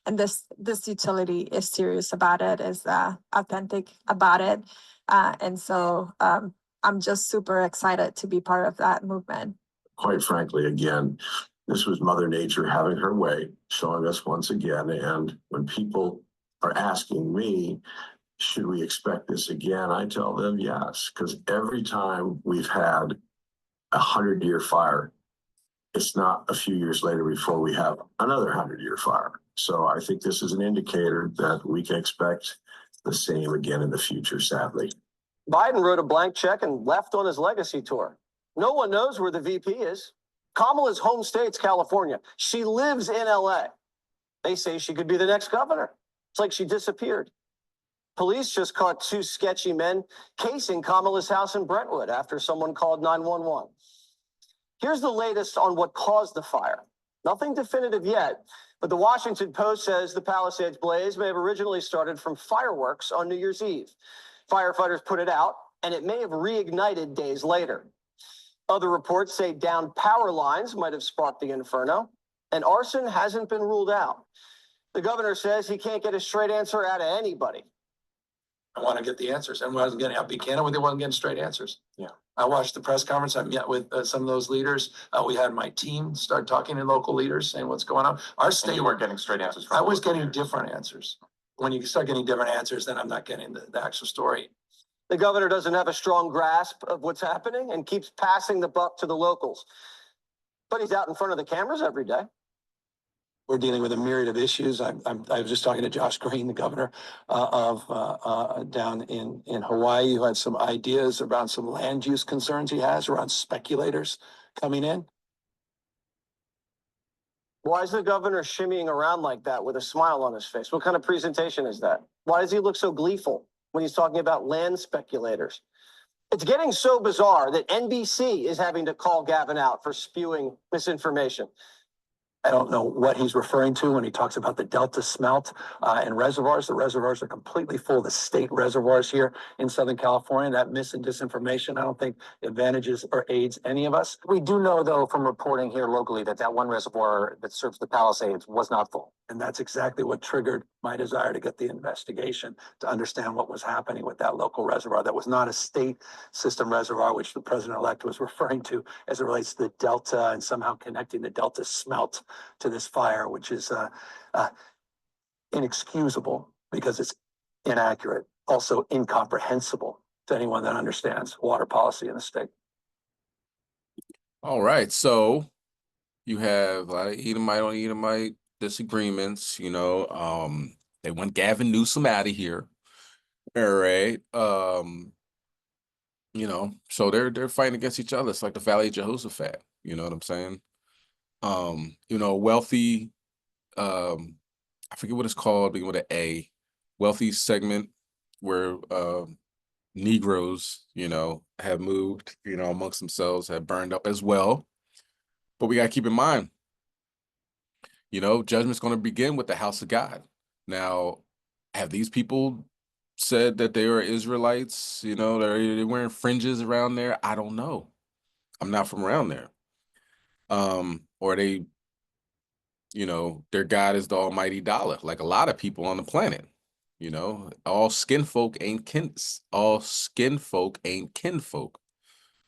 And this utility is serious about it, is authentic about it. And so I'm just super excited to be part of that movement. Quite frankly, again, this was Mother Nature having her way, showing us once again. And when people are asking me, should we expect this again? I tell them yes, because every time we've had a 100-year fire, it's not a few years later before we have another 100-year fire. So I think this is an indicator that we can expect the same again in the future, sadly. Biden wrote a blank check and left on his legacy tour. No one knows where the VP is. Kamala's home state's California. She lives in LA. They say she could be the next governor. It's like she disappeared. Police just caught 2 sketchy men casing Kamala's house in Brentwood after someone called 911. Here's the latest on what caused the fire. Nothing definitive yet, but the Washington Post says the Palisades blaze may have originally started from fireworks on New Year's Eve. Firefighters put it out, and it may have reignited days later. Other reports say downed power lines might have sparked the inferno, and arson hasn't been ruled out. The governor says he can't get a straight answer out of anybody. I want to get the answers. And I'll be candid with you, wasn't getting straight answers. Yeah. I watched the press conference. I met with some of those leaders. We had my team start talking to local leaders, saying what's going on. Our state. And you weren't getting straight answers. I was getting different answers. When you start getting different answers, then I'm not getting the actual story. The governor doesn't have a strong grasp of what's happening and keeps passing the buck to the locals. But he's out in front of the cameras every day. We're dealing with a myriad of issues. I was just talking to Josh Green, the governor down in Hawaii, who had some ideas around some land use concerns he has around speculators coming in. Why is the governor shimmying around like that with a smile on his face? What kind of presentation is that? Why does he look so gleeful when he's talking about land speculators? It's getting so bizarre that NBC is having to call Gavin out for spewing misinformation. I don't know what he's referring to when he talks about the Delta smelt and reservoirs. The reservoirs are completely full. The state reservoirs here in Southern California, that mis and disinformation, I don't think advantages or aids any of us. We do know, though, from reporting here locally that that one reservoir that serves the Palisades was not full. And that's exactly what triggered my desire to get the investigation to understand what was happening with that local reservoir. That was not a state system reservoir, which the president-elect was referring to as it relates to the Delta and somehow connecting the Delta smelt to this fire, which is inexcusable because it's inaccurate, also incomprehensible to anyone that understands water policy in the state. All right, so you have a lot of Edomite on Edomite disagreements. You know, they want Gavin Newsom out of here. All right, you know, so they're fighting against each other. It's like the Valley of Jehoshaphat. You know what I'm saying? You know, wealthy, I forget what it's called, beginning with an A, wealthy segment where Negroes, you know, have moved, you know, amongst themselves, have burned up as well. But we got to keep in mind, you know, judgment's going to begin with the house of God. Now, have these people said that they are Israelites? You know, they're wearing fringes around there? I don't know. I'm not from around there. Or they, you know, their God is the almighty dollar, like a lot of people on the planet. You know, all skin folk ain't kinfolk.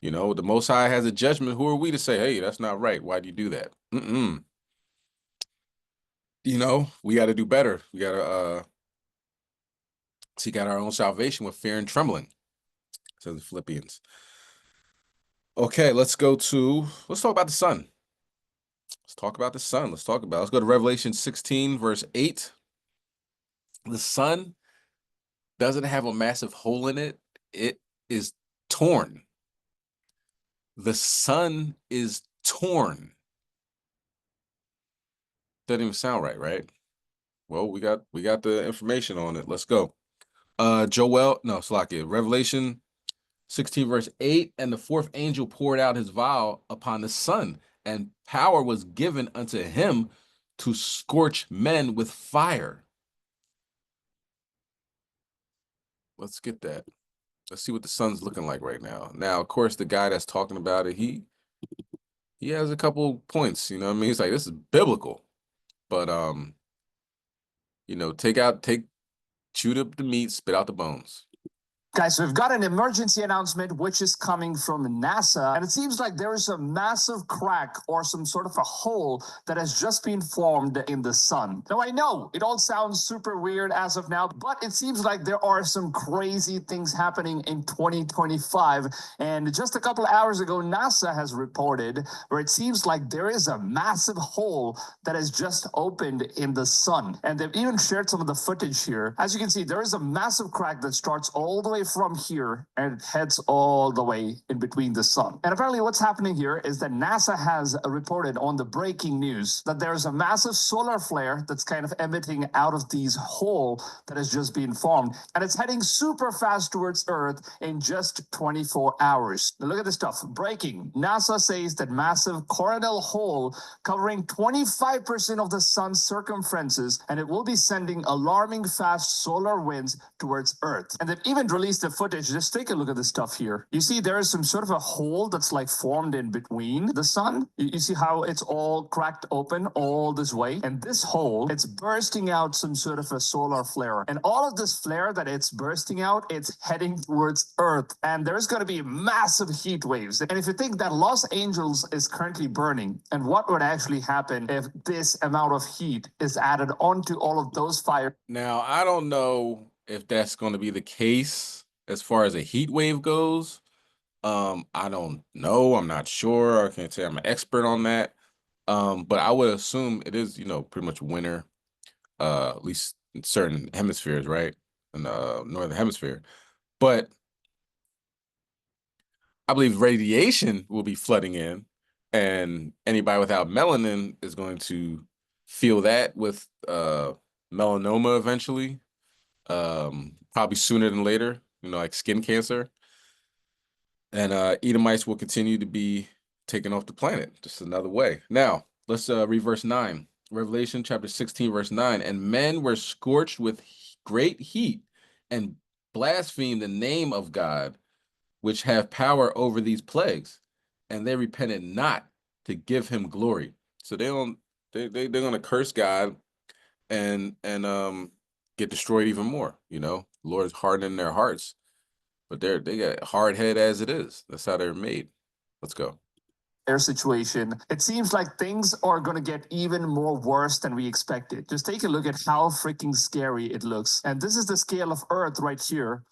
You know, the Most High has a judgment. Who are we to say, hey, that's not right? Why do you do that? You know, we got to do better. We got to seek out our own salvation with fear and trembling, says the Philippians. Okay, let's talk about the sun. Let's talk about the sun. Let's go to Revelation 16, verse 8. The sun doesn't have a massive hole in it. It is torn. The sun is torn. Doesn't even sound right, right? Well, we got the information on it. Let's go. Revelation 16, verse 8, and the fourth angel poured out his vial upon the sun, and power was given unto him to scorch men with fire. Let's get that. Let's see what the sun's looking like right now. Now, of course, the guy that's talking about it, he has a couple points, you know what I mean? He's like, this is biblical. But you know, chewed up the meat, spit out the bones. Guys, we've got an emergency announcement which is coming from NASA, and it seems like there is a massive crack or some sort of a hole that has just been formed in the sun. Now, I know it all sounds super weird as of now, but it seems like there are some crazy things happening in 2025. And just a couple of hours ago, NASA has reported where it seems like there is a massive hole that has just opened in the sun. And they've even shared some of the footage here. As you can see, there is a massive crack that starts all the way from here and it heads all the way in between the sun. And apparently what's happening here is that NASA has reported on the breaking news that there's a massive solar flare that's kind of emitting out of these hole that has just been formed. And it's heading super fast towards Earth in just 24 hours. Now look at this stuff. Breaking. NASA says that massive coronal hole covering 25% of the sun's circumferences, and it will be sending alarming fast solar winds towards Earth. And they've even released release the footage, just take a look at this stuff here. You see there is some sort of a hole that's like formed in between the sun. You see how it's all cracked open all this way? And this hole, it's bursting out some sort of a solar flare. And all of this flare that it's bursting out, it's heading towards Earth. And there's going to be massive heat waves. And if you think that Los Angeles is currently burning, and what would actually happen if this amount of heat is added onto all of those fires? Now, I don't know if that's going to be the case as far as a heat wave goes. I don't know. I'm not sure. I can't say I'm an expert on that. But I would assume it is, pretty much winter, at least in certain hemispheres, right? In the northern hemisphere. But I believe radiation will be flooding in, and anybody without melanin is going to feel that with melanoma eventually, probably sooner than later, like skin cancer. And Edomites will continue to be taken off the planet, just another way. Now, let's read verse 9. Revelation chapter 16, verse 9. And men were scorched with great heat and blasphemed the name of God, which have power over these plagues, and they repented not to give him glory. So they're gonna curse God and get destroyed even more. The Lord's hardening their hearts, but they got hard head as it is. That's how they're made. Let's go. Air situation, it seems like things are going to get even more worse than we expected. Just take a look at how freaking scary it looks. And this is the scale of Earth right here.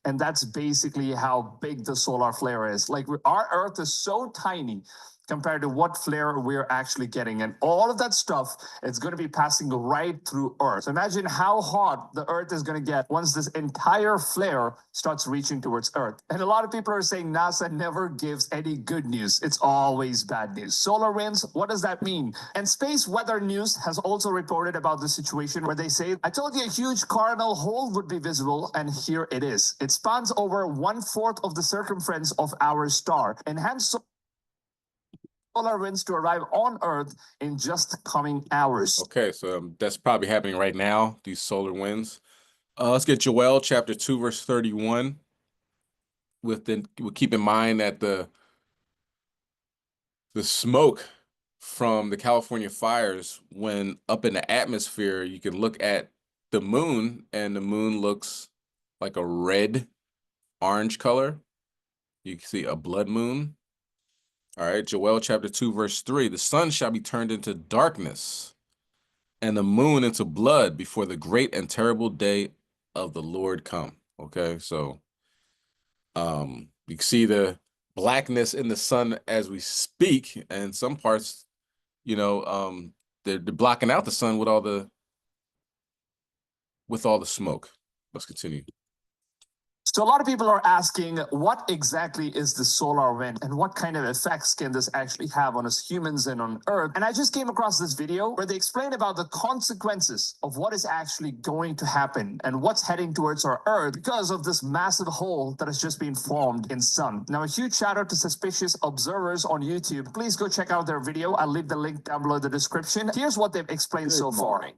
And that's basically how big the solar flare is. Like our Earth is so tiny compared to what flare we're actually getting. And all of that stuff, it's going to be passing right through Earth. So imagine how hot the Earth is going to get once this entire flare starts reaching towards Earth. And a lot of people are saying NASA never gives any good news. It's always bad news. Solar winds, what does that mean? And Space Weather News has also reported about the situation where they say, I told you a huge coronal hole would be visible, and here it is. It spans over 1/4 of the circumference of our star. Enhanced solar winds to arrive on Earth in just coming hours. Okay, so that's probably happening right now, these solar winds. Let's get Joel chapter 2, verse 31. We'll keep in mind that the smoke from the California fires, when up in the atmosphere, you can look at the moon, and the moon looks like a red orange color. You can see a blood moon. All right, Joel chapter 2, verse 3. The sun shall be turned into darkness, and the moon into blood before the great and terrible day of the Lord come. Okay, so you can see the blackness in the sun as we speak, and some parts, they're blocking out the sun with all the smoke. Let's continue. So a lot of people are asking, what exactly is the solar wind and what kind of effects can this actually have on us humans and on Earth? And I just came across this video where they explain about the consequences of what is actually going to happen and what's heading towards our Earth because of this massive hole that has just been formed in sun. Now, a huge shout out to Suspicious Observers on YouTube. Please go check out their video. I'll leave the link down below the description. Here's what they've explained so far.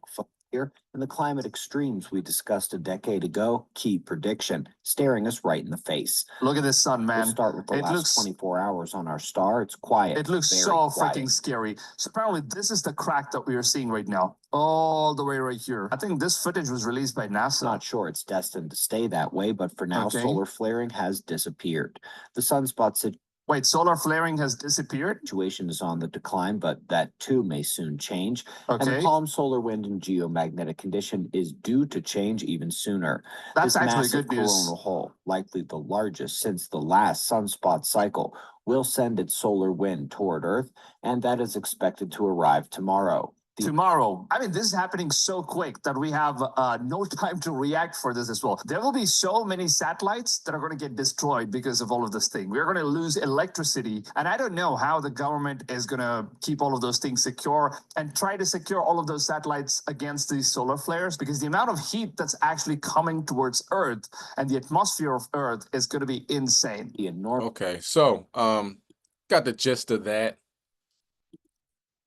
Here in the climate extremes we discussed a decade ago, key prediction staring us right in the face. Look at this sun, man. We'll start with the last 24 hours on our star. It's quiet. It looks so freaking scary. So apparently this is the crack that we are seeing right now, all the way right here. I think this footage was released by NASA. Not sure it's destined to stay that way, but for now, solar flaring has disappeared. The sunspot situation. Wait, solar flaring has disappeared? Situation is on the decline, but that too may soon change. Okay. And the calm solar wind and geomagnetic condition is due to change even sooner. That's this actually massive good news. coronal hole, likely the largest since the last sunspot cycle, will send its solar wind toward Earth, and that is expected to arrive tomorrow. Tomorrow. I mean, this is happening so quick that we have no time to react for this as well. There will be so many satellites that are going to get destroyed because of all of this thing. We're going to lose electricity. And I don't know how the government is going to keep all of those things secure and try to secure all of those satellites against these solar flares, because the amount of heat that's actually coming towards Earth and the atmosphere of Earth is going to be insane. Okay, so got the gist of that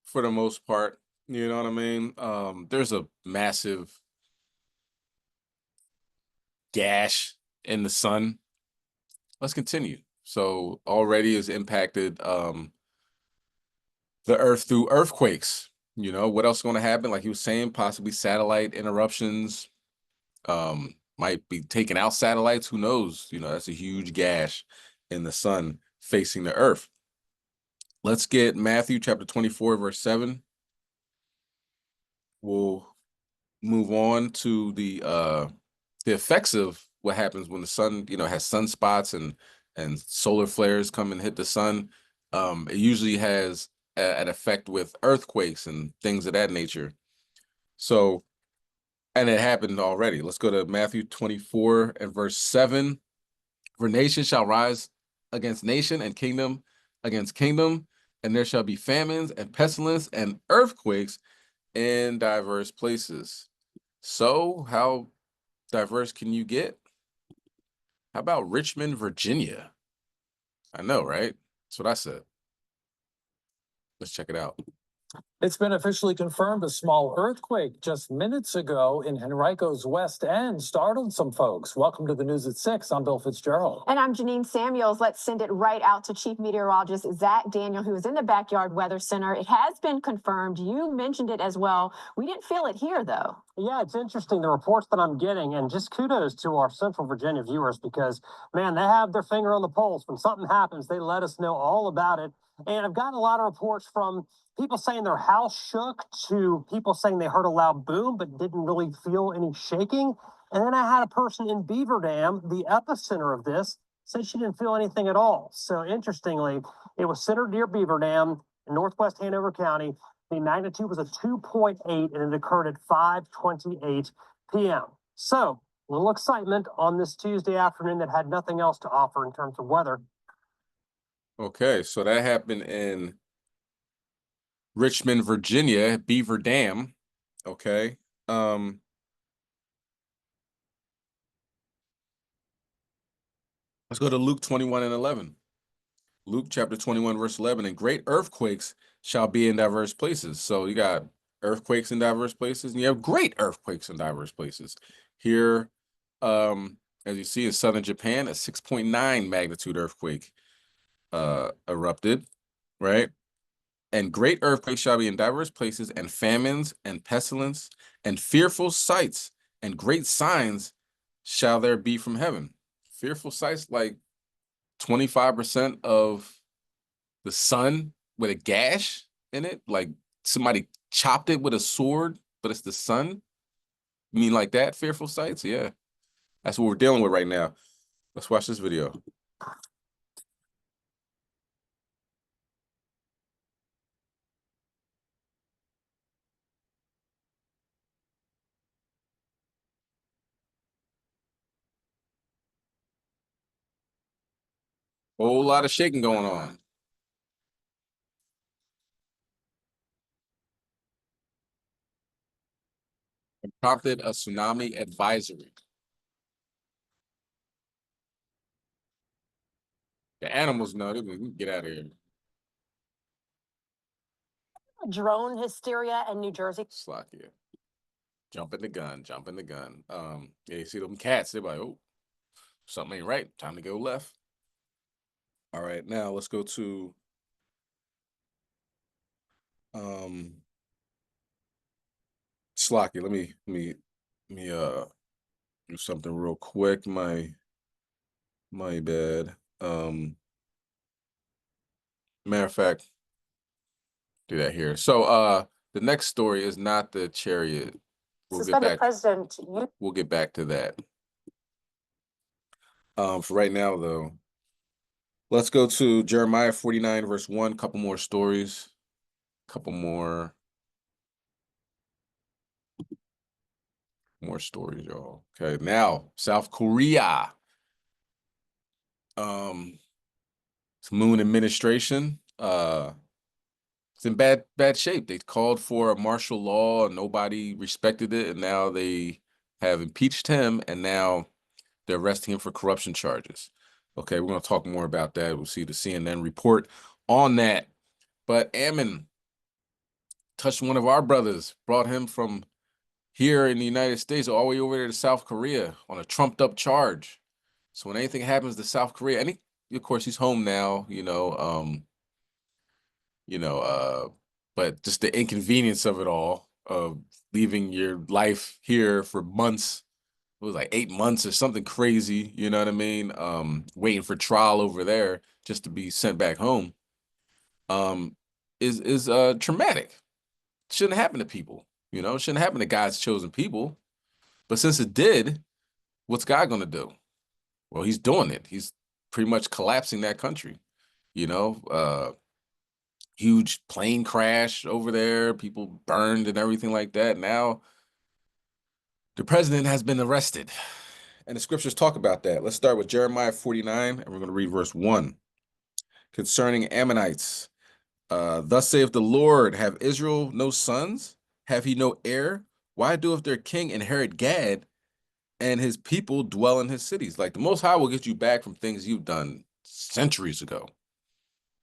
for the most part. You know what I mean? There's a massive gash in the sun. Let's continue. So already has impacted the Earth through earthquakes. You know, what else is going to happen? Like he was saying, possibly satellite interruptions. Might be taking out satellites. Who knows? You know, that's a huge gash in the sun facing the Earth. Let's get Matthew chapter 24, verse 7. We'll move on to the effects of what happens when the sun, you know, has sunspots and solar flares come and hit the sun. It usually has an effect with earthquakes and things of that nature. So, and it happened already. Let's go to Matthew 24 and verse 7. For nation shall rise against nation and kingdom against kingdom, and there shall be famines and pestilence and earthquakes in diverse places. So how diverse can you get? How about Richmond, Virginia? I know, right? That's what I said. Let's check it out. It's been officially confirmed a small earthquake just minutes ago in Henrico's West End startled some folks. Welcome to the news at 6. I'm Bill Fitzgerald. And I'm Janine Samuels. Let's send it right out to Chief Meteorologist Zach Daniel, who is in the Backyard Weather Center. It has been confirmed. You mentioned it as well. We didn't feel it here, though. Yeah, it's interesting, the reports that I'm getting, and just kudos to our Central Virginia viewers because, man, they have their finger on the pulse. When something happens, they let us know all about it. And I've gotten a lot of reports from people saying their house shook to people saying they heard a loud boom but didn't really feel any shaking. And then I had a person in Beaver Dam, the epicenter of this, said she didn't feel anything at all. So interestingly, it was centered near Beaver Dam in northwest Hanover County. The magnitude was a 2.8 and it occurred at 5:28 p.m. So a little excitement on this Tuesday afternoon that had nothing else to offer in terms of weather. Okay, so that happened in Richmond, Virginia, Beaver Dam. Okay. Let's go to Luke 21 and 11. Luke chapter 21, verse 11. And great earthquakes shall be in diverse places. So you got earthquakes in diverse places, and you have great earthquakes in diverse places. Here, as you see in southern Japan, a 6.9 magnitude earthquake erupted, right? And great earthquakes shall be in diverse places, and famines and pestilence and fearful sights and great signs shall there be from heaven. Fearful sights, like 25% of the sun with a gash in it, like somebody chopped it with a sword, but it's the sun. You mean like that? Fearful sights? Yeah, that's what we're dealing with right now. Let's watch this video. Whole lot of shaking going on. It prompted a tsunami advisory. The animals know they can get out of here. Drone hysteria in New Jersey. Slocky. Jumping the gun, jumping the gun. Yeah, you see them cats, they're like, oh, something ain't right. Time to go left. All right, now let's go to Slocky. Let me do something real quick. My bad. Matter of fact, do that here. So the next story is not the chariot. We'll get back. We'll get back to that. For right now, though, let's go to Jeremiah 49, verse 1. Couple more stories. Couple more stories, y'all. Okay, now South Korea. Moon administration. It's in bad shape. They called for a martial law and nobody respected it, and now they have impeached him, and now they're arresting him for corruption charges. Okay, we're going to talk more about that. We'll see the CNN report on that. But Ammon touched one of our brothers, brought him from here in the United States all the way over there to South Korea on a trumped up charge. So when anything happens to South Korea, and of course he's home now, but just the inconvenience of it all, of leaving your life here for months, it was like 8 months or something crazy, you know what I mean? Waiting for trial over there just to be sent back home, is traumatic. Shouldn't happen to people, it shouldn't happen to God's chosen people. But since it did, what's God gonna do? Well, he's doing it. He's pretty much collapsing that country, huge plane crash over there, people burned and everything like that. Now the president has been arrested. And the scriptures talk about that. Let's start with Jeremiah 49, and we're going to read verse 1. Concerning Ammonites, thus saith the Lord, have Israel no sons? Have he no heir? Why doeth their king inherit Gad, and his people dwell in his cities? Like, the Most High will get you back from things you've done centuries ago.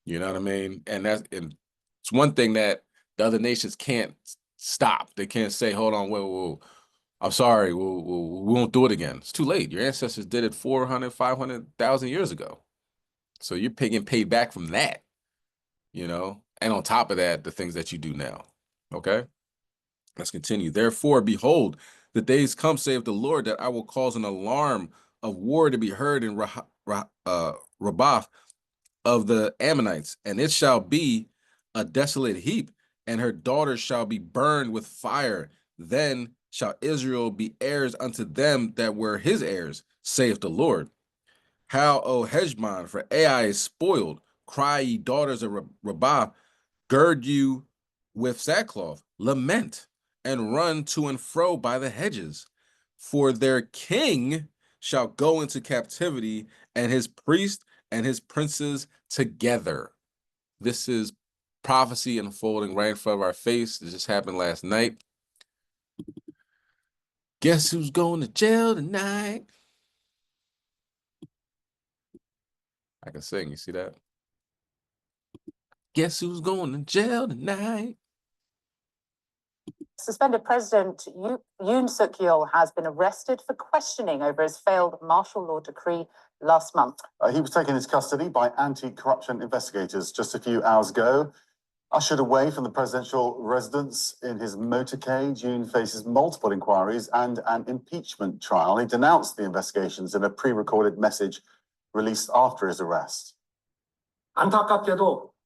You know what I mean? And it's one thing that the other nations can't stop. They can't say, hold on, whoa. I'm sorry, we won't do it again. It's too late. Your ancestors did it 400, 500,000 years ago. So you're getting paid back from that, and on top of that, the things that you do now. Okay, let's continue. Therefore, behold, the days come, saith the Lord, that I will cause an alarm of war to be heard in Rabbah of the Ammonites, and it shall be a desolate heap, and her daughters shall be burned with fire. Then shall Israel be heirs unto them that were his heirs, saith the Lord. How, O Heshbon, for Ai is spoiled. Cry, ye daughters of Rabbah, gird you with sackcloth, lament, and run to and fro by the hedges. For their king shall go into captivity, and his priests and his princes together. This is prophecy unfolding right in front of our face. This just happened last night. Guess who's going to jail tonight? I can sing, you see that? Guess who's going to jail tonight? Suspended President Yoon Suk Yeol has been arrested for questioning over his failed martial law decree last month. He was taken into custody by anti-corruption investigators just a few hours ago. Ushered away from the presidential residence in his motorcade, Yoon faces multiple inquiries and an impeachment trial. He denounced the investigations in a pre-recorded message released after his arrest.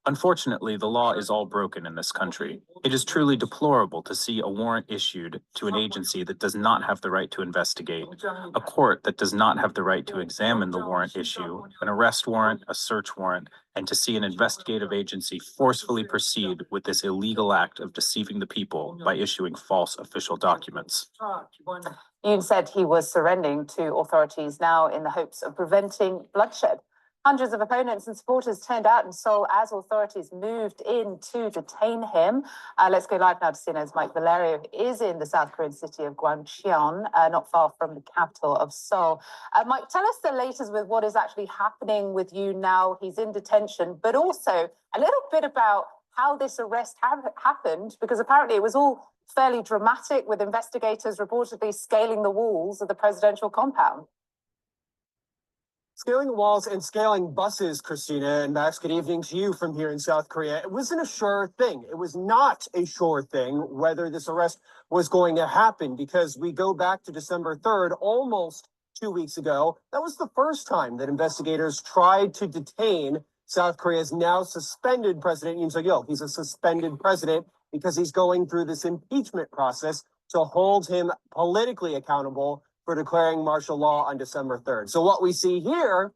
Unfortunately, the law is all broken in this country. It is truly deplorable to see a warrant issued to an agency that does not have the right to investigate, a court that does not have the right to examine the warrant issue, an arrest warrant, a search warrant, and to see an investigative agency forcefully proceed with this illegal act of deceiving the people by issuing false official documents. Yoon said he was surrendering to authorities now in the hopes of preventing bloodshed. Hundreds of opponents and supporters turned out in Seoul as authorities moved in to detain him. Let's go live now to CNN's Mike Valerio, who is in the South Korean city of Gwangcheon, not far from the capital of Seoul. Mike, tell us the latest with what is actually happening with you now. He's in detention, but also a little bit about how this arrest happened, because apparently it was all fairly dramatic, with investigators reportedly scaling the walls of the presidential compound. Scaling walls and scaling buses, Christina and Max, good evening to you from here in South Korea. It wasn't a sure thing. It was not a sure thing whether this arrest was going to happen, because we go back to December 3rd, almost 2 weeks ago. That was the first time that investigators tried to detain South Korea's now suspended president, Yoon Suk Yeol. He's a suspended president because he's going through this impeachment process to hold him politically accountable for declaring martial law on December 3rd. So what we see here,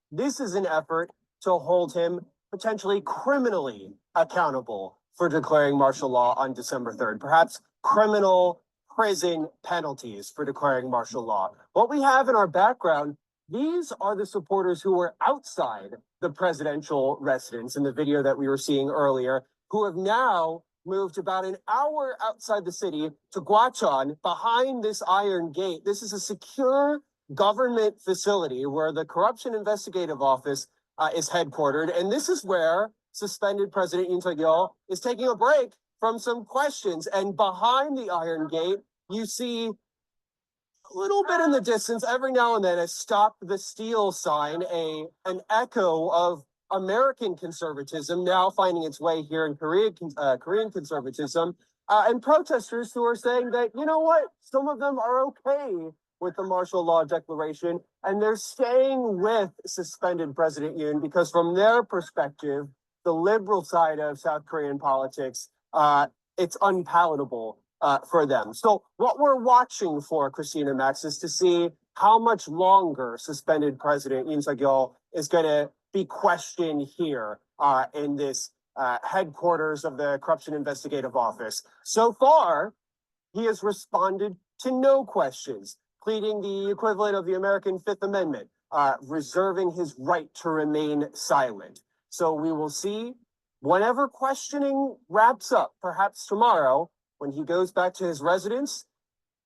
this is an effort to hold him potentially criminally accountable for declaring martial law on December 3rd, perhaps criminal prison penalties for declaring martial law. What we have in our background, these are the supporters who were outside the presidential residence in the video that we were seeing earlier, who have now moved about an hour outside the city to Gwacheon, behind this iron gate. This is a secure government facility where the Corruption Investigative Office is headquartered. And this is where suspended President Yoon Suk Yeol is taking a break from some questions. And behind the iron gate, you see little bit in the distance, every now and then, a "Stop the Steal" sign, an echo of American conservatism now finding its way here in Korean conservatism, and protesters who are saying that, you know what, some of them are okay with the martial law declaration, and they're staying with suspended President Yoon because from their perspective, the liberal side of South Korean politics, it's unpalatable for them. So what we're watching for, Christina Max, is to see how much longer suspended President Yoon Suk-yeol is going to be questioned here in this headquarters of the Corruption Investigative Office. So far, he has responded to no questions, pleading the equivalent of the American Fifth Amendment, reserving his right to remain silent. So we will see whenever questioning wraps up, perhaps tomorrow, when he goes back to his residence,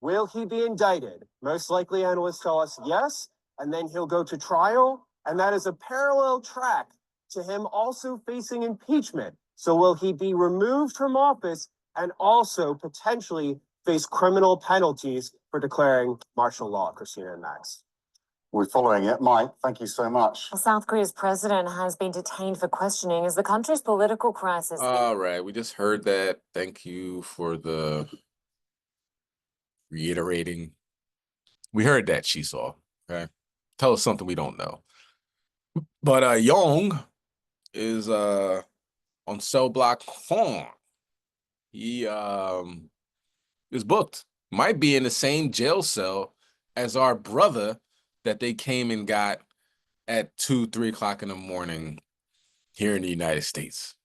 will he be indicted? Most likely, analysts tell us yes, and then he'll go to trial, and that is a parallel track to him also facing impeachment. So will he be removed from office and also potentially face criminal penalties for declaring martial law? Christina and Max. We're following it. Mike, thank you so much. South Korea's president has been detained for questioning as the country's political crisis. All right, we just heard that. Thank you for the reiterating. We heard that, Shisaw. Okay, tell us something we don't know. But Young is on cell block 4. He is booked. Might be in the same jail cell as our brother that they came and got at 2, 3 o'clock in the morning here in the United States.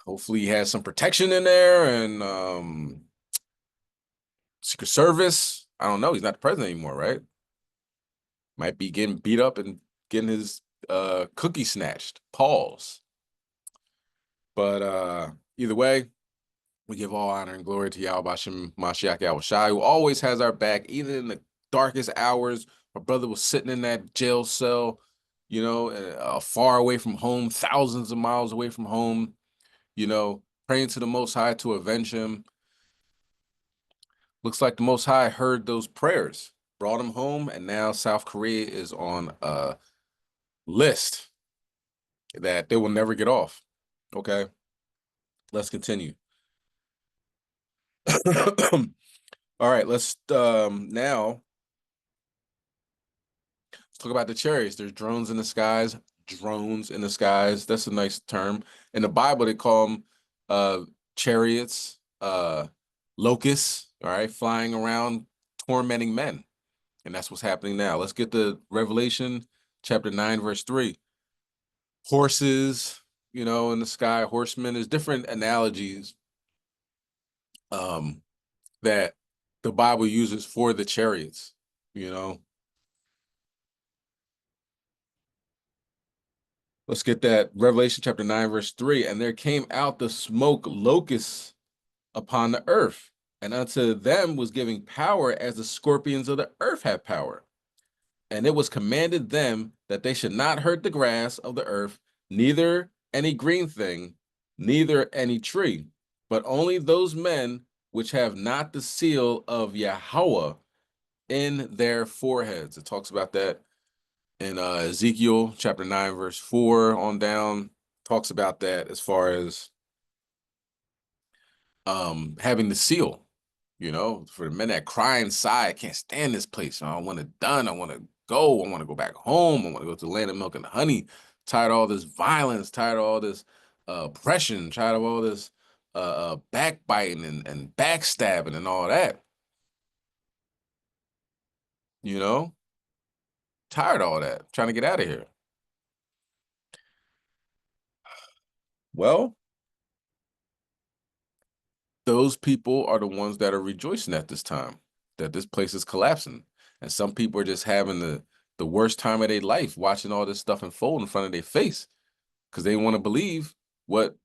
Hopefully he has some protection in there and Secret Service. I don't know. He's not the president anymore, right? Might be getting beat up and getting his cookie snatched. Pause. But either way, we give all honor and glory to Yahweh Bashem Mashiach Yahweh Shai, who always has our back, even in the darkest hours. My brother was sitting in that jail cell, you know, far away from home, thousands of miles away from home, you know, praying to the Most High to avenge him. Looks like the Most High heard those prayers, brought him home, and now South Korea is on a list that they will never get off. Okay, let's continue. All right, let's now talk about the chariots. There's drones in the skies. Drones in the skies. That's a nice term. In the Bible, they call them chariots, locusts, all right, flying around, tormenting men. And that's what's happening now. Let's get to Revelation chapter 9, verse 3. Horses, you know, in the sky, horsemen. There's different analogies that the Bible uses for the chariots, you know. Let's get that. Revelation chapter 9, verse 3. And there came out the smoke locusts upon the earth, and unto them was giving power as the scorpions of the earth have power. And it was commanded them that they should not hurt the grass of the earth, neither any green thing, neither any tree, but only those men which have not the seal of Yahweh in their foreheads. It talks about that in Ezekiel chapter 9, verse 4 on down. Talks about that as far as having the seal, you know, for the men that cry inside, I can't stand this place. I want it done. I want to go. I want to go back home. I want to go to the land of milk and honey. Tired of all this violence, tired of all this oppression, tired of all this backbiting and backstabbing and all that. You know, tired of all that, trying to get out of here. Well, those people are the ones that are rejoicing at this time, that this place is collapsing. And some people are just having the worst time of their life watching all this stuff unfold in front of their face because they want to believe what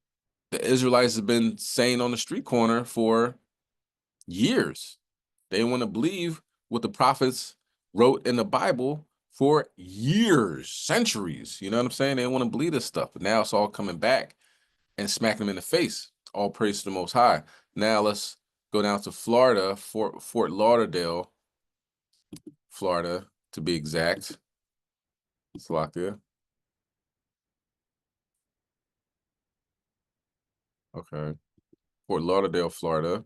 the Israelites have been saying on the street corner for years. They want to believe what the prophets wrote in the Bible for years, centuries. You know what I'm saying? They want to believe this stuff, but now it's all coming back and smacking them in the face. All praise to the Most High. Now let's go down to Florida, Fort Lauderdale, Florida, to be exact. Slovakia. Okay. Fort Lauderdale, Florida.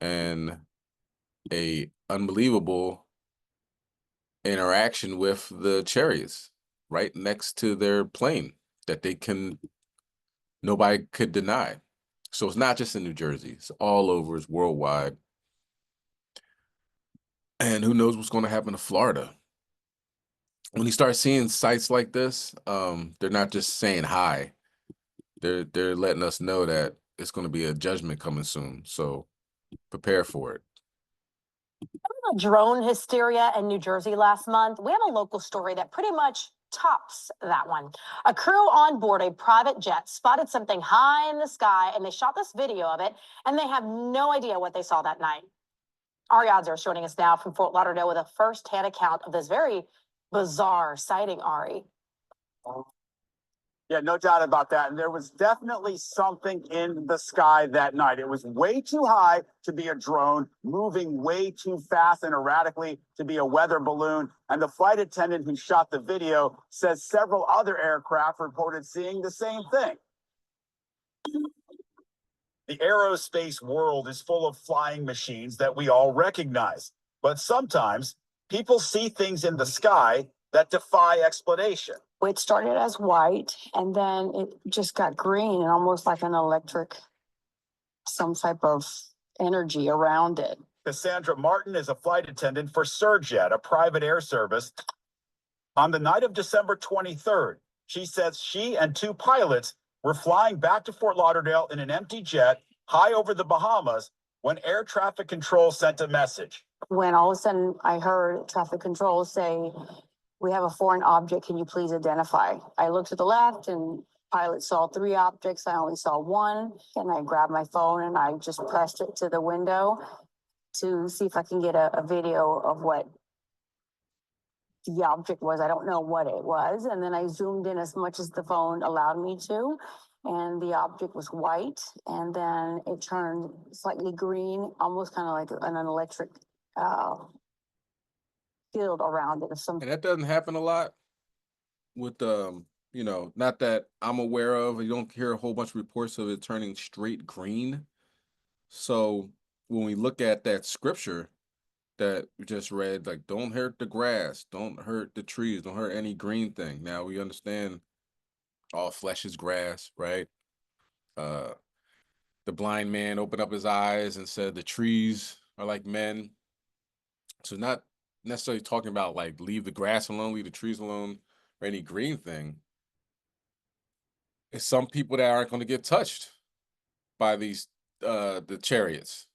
And a unbelievable interaction with the chariots right next to their plane that nobody could deny. So it's not just in New Jersey, it's all over, it's worldwide. And who knows what's going to happen to Florida. When you start seeing sites like this, they're not just saying hi. They're letting us know that it's going to be a judgment coming soon. So prepare for it. Drone hysteria in New Jersey last month. We have a local story that pretty much tops that one. A crew on board a private jet spotted something high in the sky, and they shot this video of it, and they have no idea what they saw that night. Ari Odzer is joining us now from Fort Lauderdale with a first-hand account of this very bizarre sighting, Ari. Yeah, no doubt about that. And there was definitely something in the sky that night. It was way too high to be a drone, moving way too fast and erratically to be a weather balloon. And the flight attendant who shot the video says several other aircraft reported seeing the same thing. The aerospace world is full of flying machines that we all recognize. But sometimes people see things in the sky that defy explanation. It started as white and then it just got green and almost like an electric, some type of energy around it. Cassandra Martin is a flight attendant for Surjet, a private air service. On the night of December 23rd, she says she and two pilots were flying back to Fort Lauderdale in an empty jet high over the Bahamas when air traffic control sent a message. When all of a sudden I heard traffic control say, "We have a foreign object, can you please identify?" I looked to the left and pilot saw 3 objects. I only saw 1, and I grabbed my phone and I just pressed it to the window to see if I can get a video of what the object was. I don't know what it was. And then I zoomed in as much as the phone allowed me to. And the object was white. And then it turned slightly green, almost kind of like an electric field around it. And that doesn't happen a lot with, not that I'm aware of. You don't hear a whole bunch of reports of it turning straight green. So when we look at that scripture that we just read, like, don't hurt the grass, don't hurt the trees, don't hurt any green thing. Now we understand all flesh is grass, right? The blind man opened up his eyes and said the trees are like men. So not necessarily talking about like leave the grass alone, leave the trees alone, or any green thing. It's some people that aren't going to get touched by these the chariots,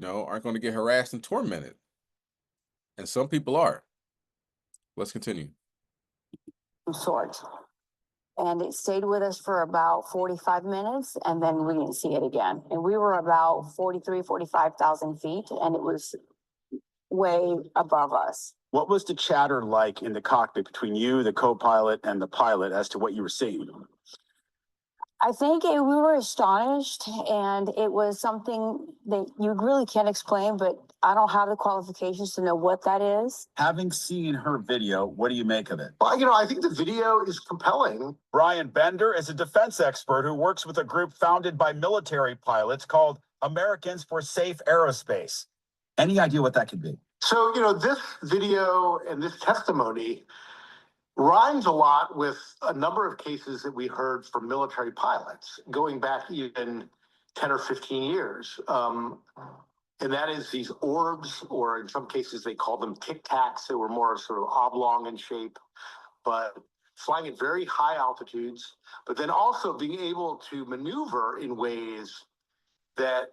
aren't going to get harassed and tormented. And some people are. Let's continue. Sort. And it stayed with us for about 45 minutes, and then we didn't see it again. And we were about 45,000 feet, and it was way above us. What was the chatter like in the cockpit between you, the co-pilot, and the pilot as to what you were seeing? I think we were astonished, and it was something that you really can't explain, but I don't have the qualifications to know what that is. Having seen her video, what do you make of it? Well, I think the video is compelling. Brian Bender is a defense expert who works with a group founded by military pilots called Americans for Safe Aerospace. Any idea what that could be? So, this video and this testimony rhymes a lot with a number of cases that we heard from military pilots going back even 10 or 15 years. And that is these orbs, or in some cases they call them tic-tacs. They were more sort of oblong in shape, but flying at very high altitudes, but then also being able to maneuver in ways that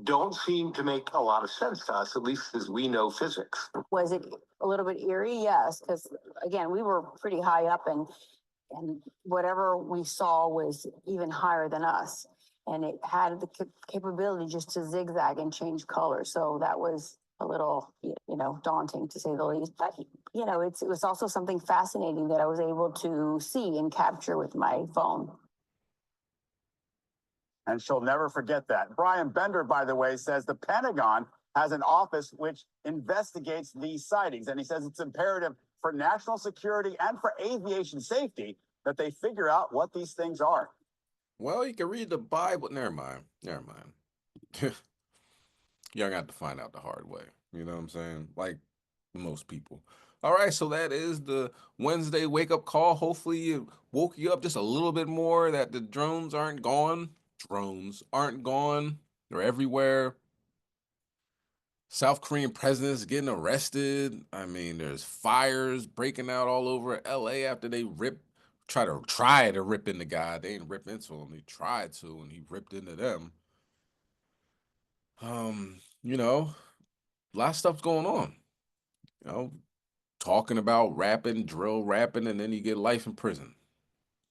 don't seem to make a lot of sense to us, at least as we know physics. Was it a little bit eerie? Yes, because again, we were pretty high up, and whatever we saw was even higher than us. And it had the capability just to zigzag and change color. So that was a little, daunting to say the least. But, it was also something fascinating that I was able to see and capture with my phone. And she'll never forget that. Brian Bender, by the way, says the Pentagon has an office which investigates these sightings. And he says it's imperative for national security and for aviation safety that they figure out what these things are. Well, you can read the Bible. Never mind. Never mind. Y'all got to find out the hard way. You know what I'm saying? Like most people. All right, so that is the Wednesday wake up call. Hopefully, it woke you up just a little bit more that the drones aren't gone. Drones aren't gone. They're everywhere. South Korean presidents getting arrested. I mean, there's fires breaking out all over LA after they try to rip into guy. They didn't rip into him. They tried to, and he ripped into them. You know, a lot of stuff's going on. You know, talking about rapping, drill rapping, and then you get life in prison.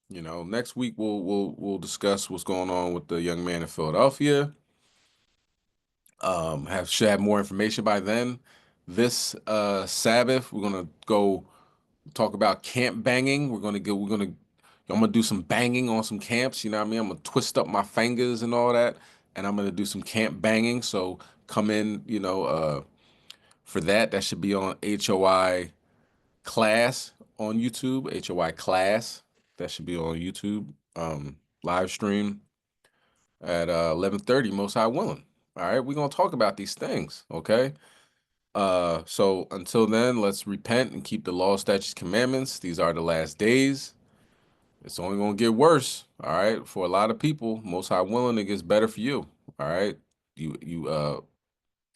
You know, next week we'll discuss what's going on with the young man in Philadelphia. Should have more information by then. This Sabbath, we're gonna go talk about camp banging. I'm gonna do some banging on some camps. You know what I mean? I'm gonna twist up my fingers and all that, and I'm gonna do some camp banging. So come in, for that. That should be on HOI class on YouTube. HOI class. That should be on YouTube. Live stream at 11:30, most high willing. All right, we're gonna talk about these things, okay? So until then, let's repent and keep the law, statutes, commandments. These are the last days. It's only gonna get worse, all right? For a lot of people, most high willing, it gets better for you. All right. You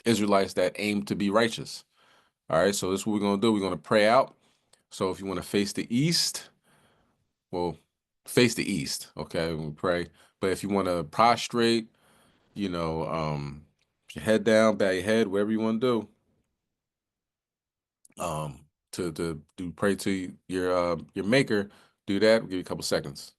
Israelites that aim to be righteous. All right, so this is what we're gonna do. We're gonna pray out. So if you want to face the east, well, face the east, okay? We pray. But if you want to prostrate, your head down, bow your head, whatever you want to do, to do pray to your maker, do that. We'll give you a couple seconds.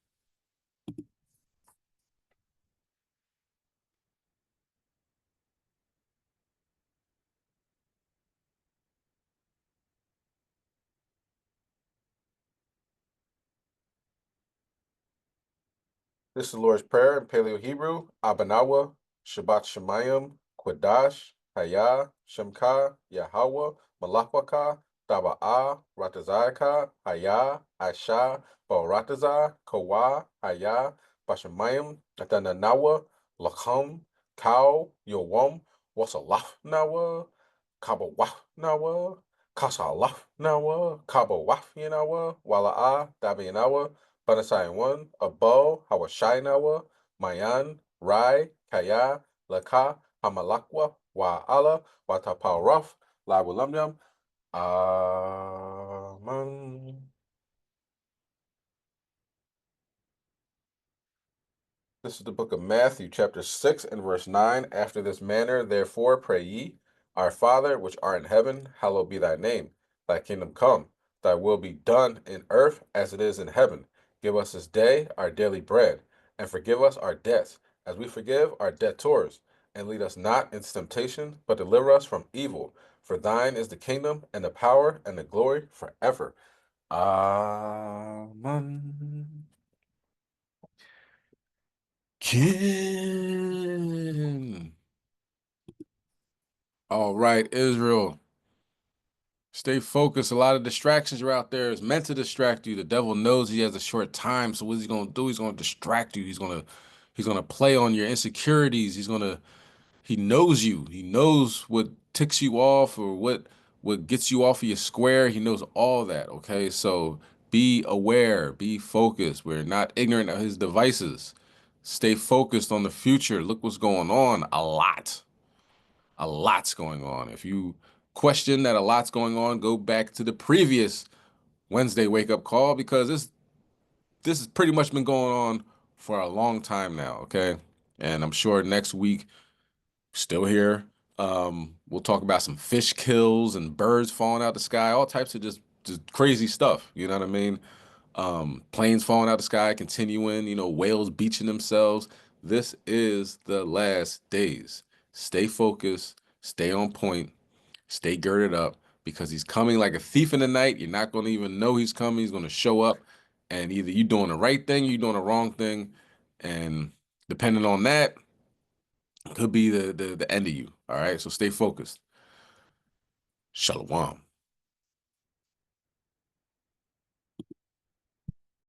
This is the Lord's Prayer in Paleo Hebrew. Abanawa, Shabbat Shemayim, Quadash, Haya, Shemka, Yahweh, Malachwaka, Daba'a, Ratazayaka, Haya, Aisha, Baratazah, Kawa, Haya, Bashemayim, Atananawa, Lacham, Kau, Yowam, Wasalaf Nawa, Kabawaf Nawa, Kasalaf Nawa, Kabawaf Yanawa, Wala'a, Dabianawa, Banasayan 1, Abo, Hawashainawa, Mayan, Rai, Kaya, Laka, Hamalakwa, Wa'ala, Wataparaf, Labulamyam, Amen. This is the book of Matthew, chapter 6 and verse 9. After this manner, therefore, pray ye, Our Father, which art in heaven, hallowed be thy name. Thy kingdom come, thy will be done in earth as it is in heaven. Give us this day our daily bread, and forgive us our debts, as we forgive our debtors. And lead us not into temptation, but deliver us from evil. For thine is the kingdom, and the power, and the glory forever. Amen. Kin. All right, Israel. Stay focused. A lot of distractions are out there. It's meant to distract you. The devil knows he has a short time. So what's he gonna do? He's gonna distract you. He's gonna play on your insecurities. He knows you. He knows what ticks you off or what gets you off of your square. He knows all that. Okay. So be aware, be focused. We're not ignorant of his devices. Stay focused on the future. Look what's going on. A lot's going on. If you question that a lot's going on, go back to the previous Wednesday wake up call because this has pretty much been going on for a long time now, okay? And I'm sure next week, still here, we'll talk about some fish kills and birds falling out the sky, all types of just crazy stuff, you know what I mean? Planes falling out the sky, continuing, whales beaching themselves. This is the last days. Stay focused, stay on point, stay girded up because he's coming like a thief in the night. You're not going to even know he's coming. He's going to show up and either you're doing the right thing or you're doing the wrong thing. And Depending on that, could be the end of you. All right, so stay focused. Shalom.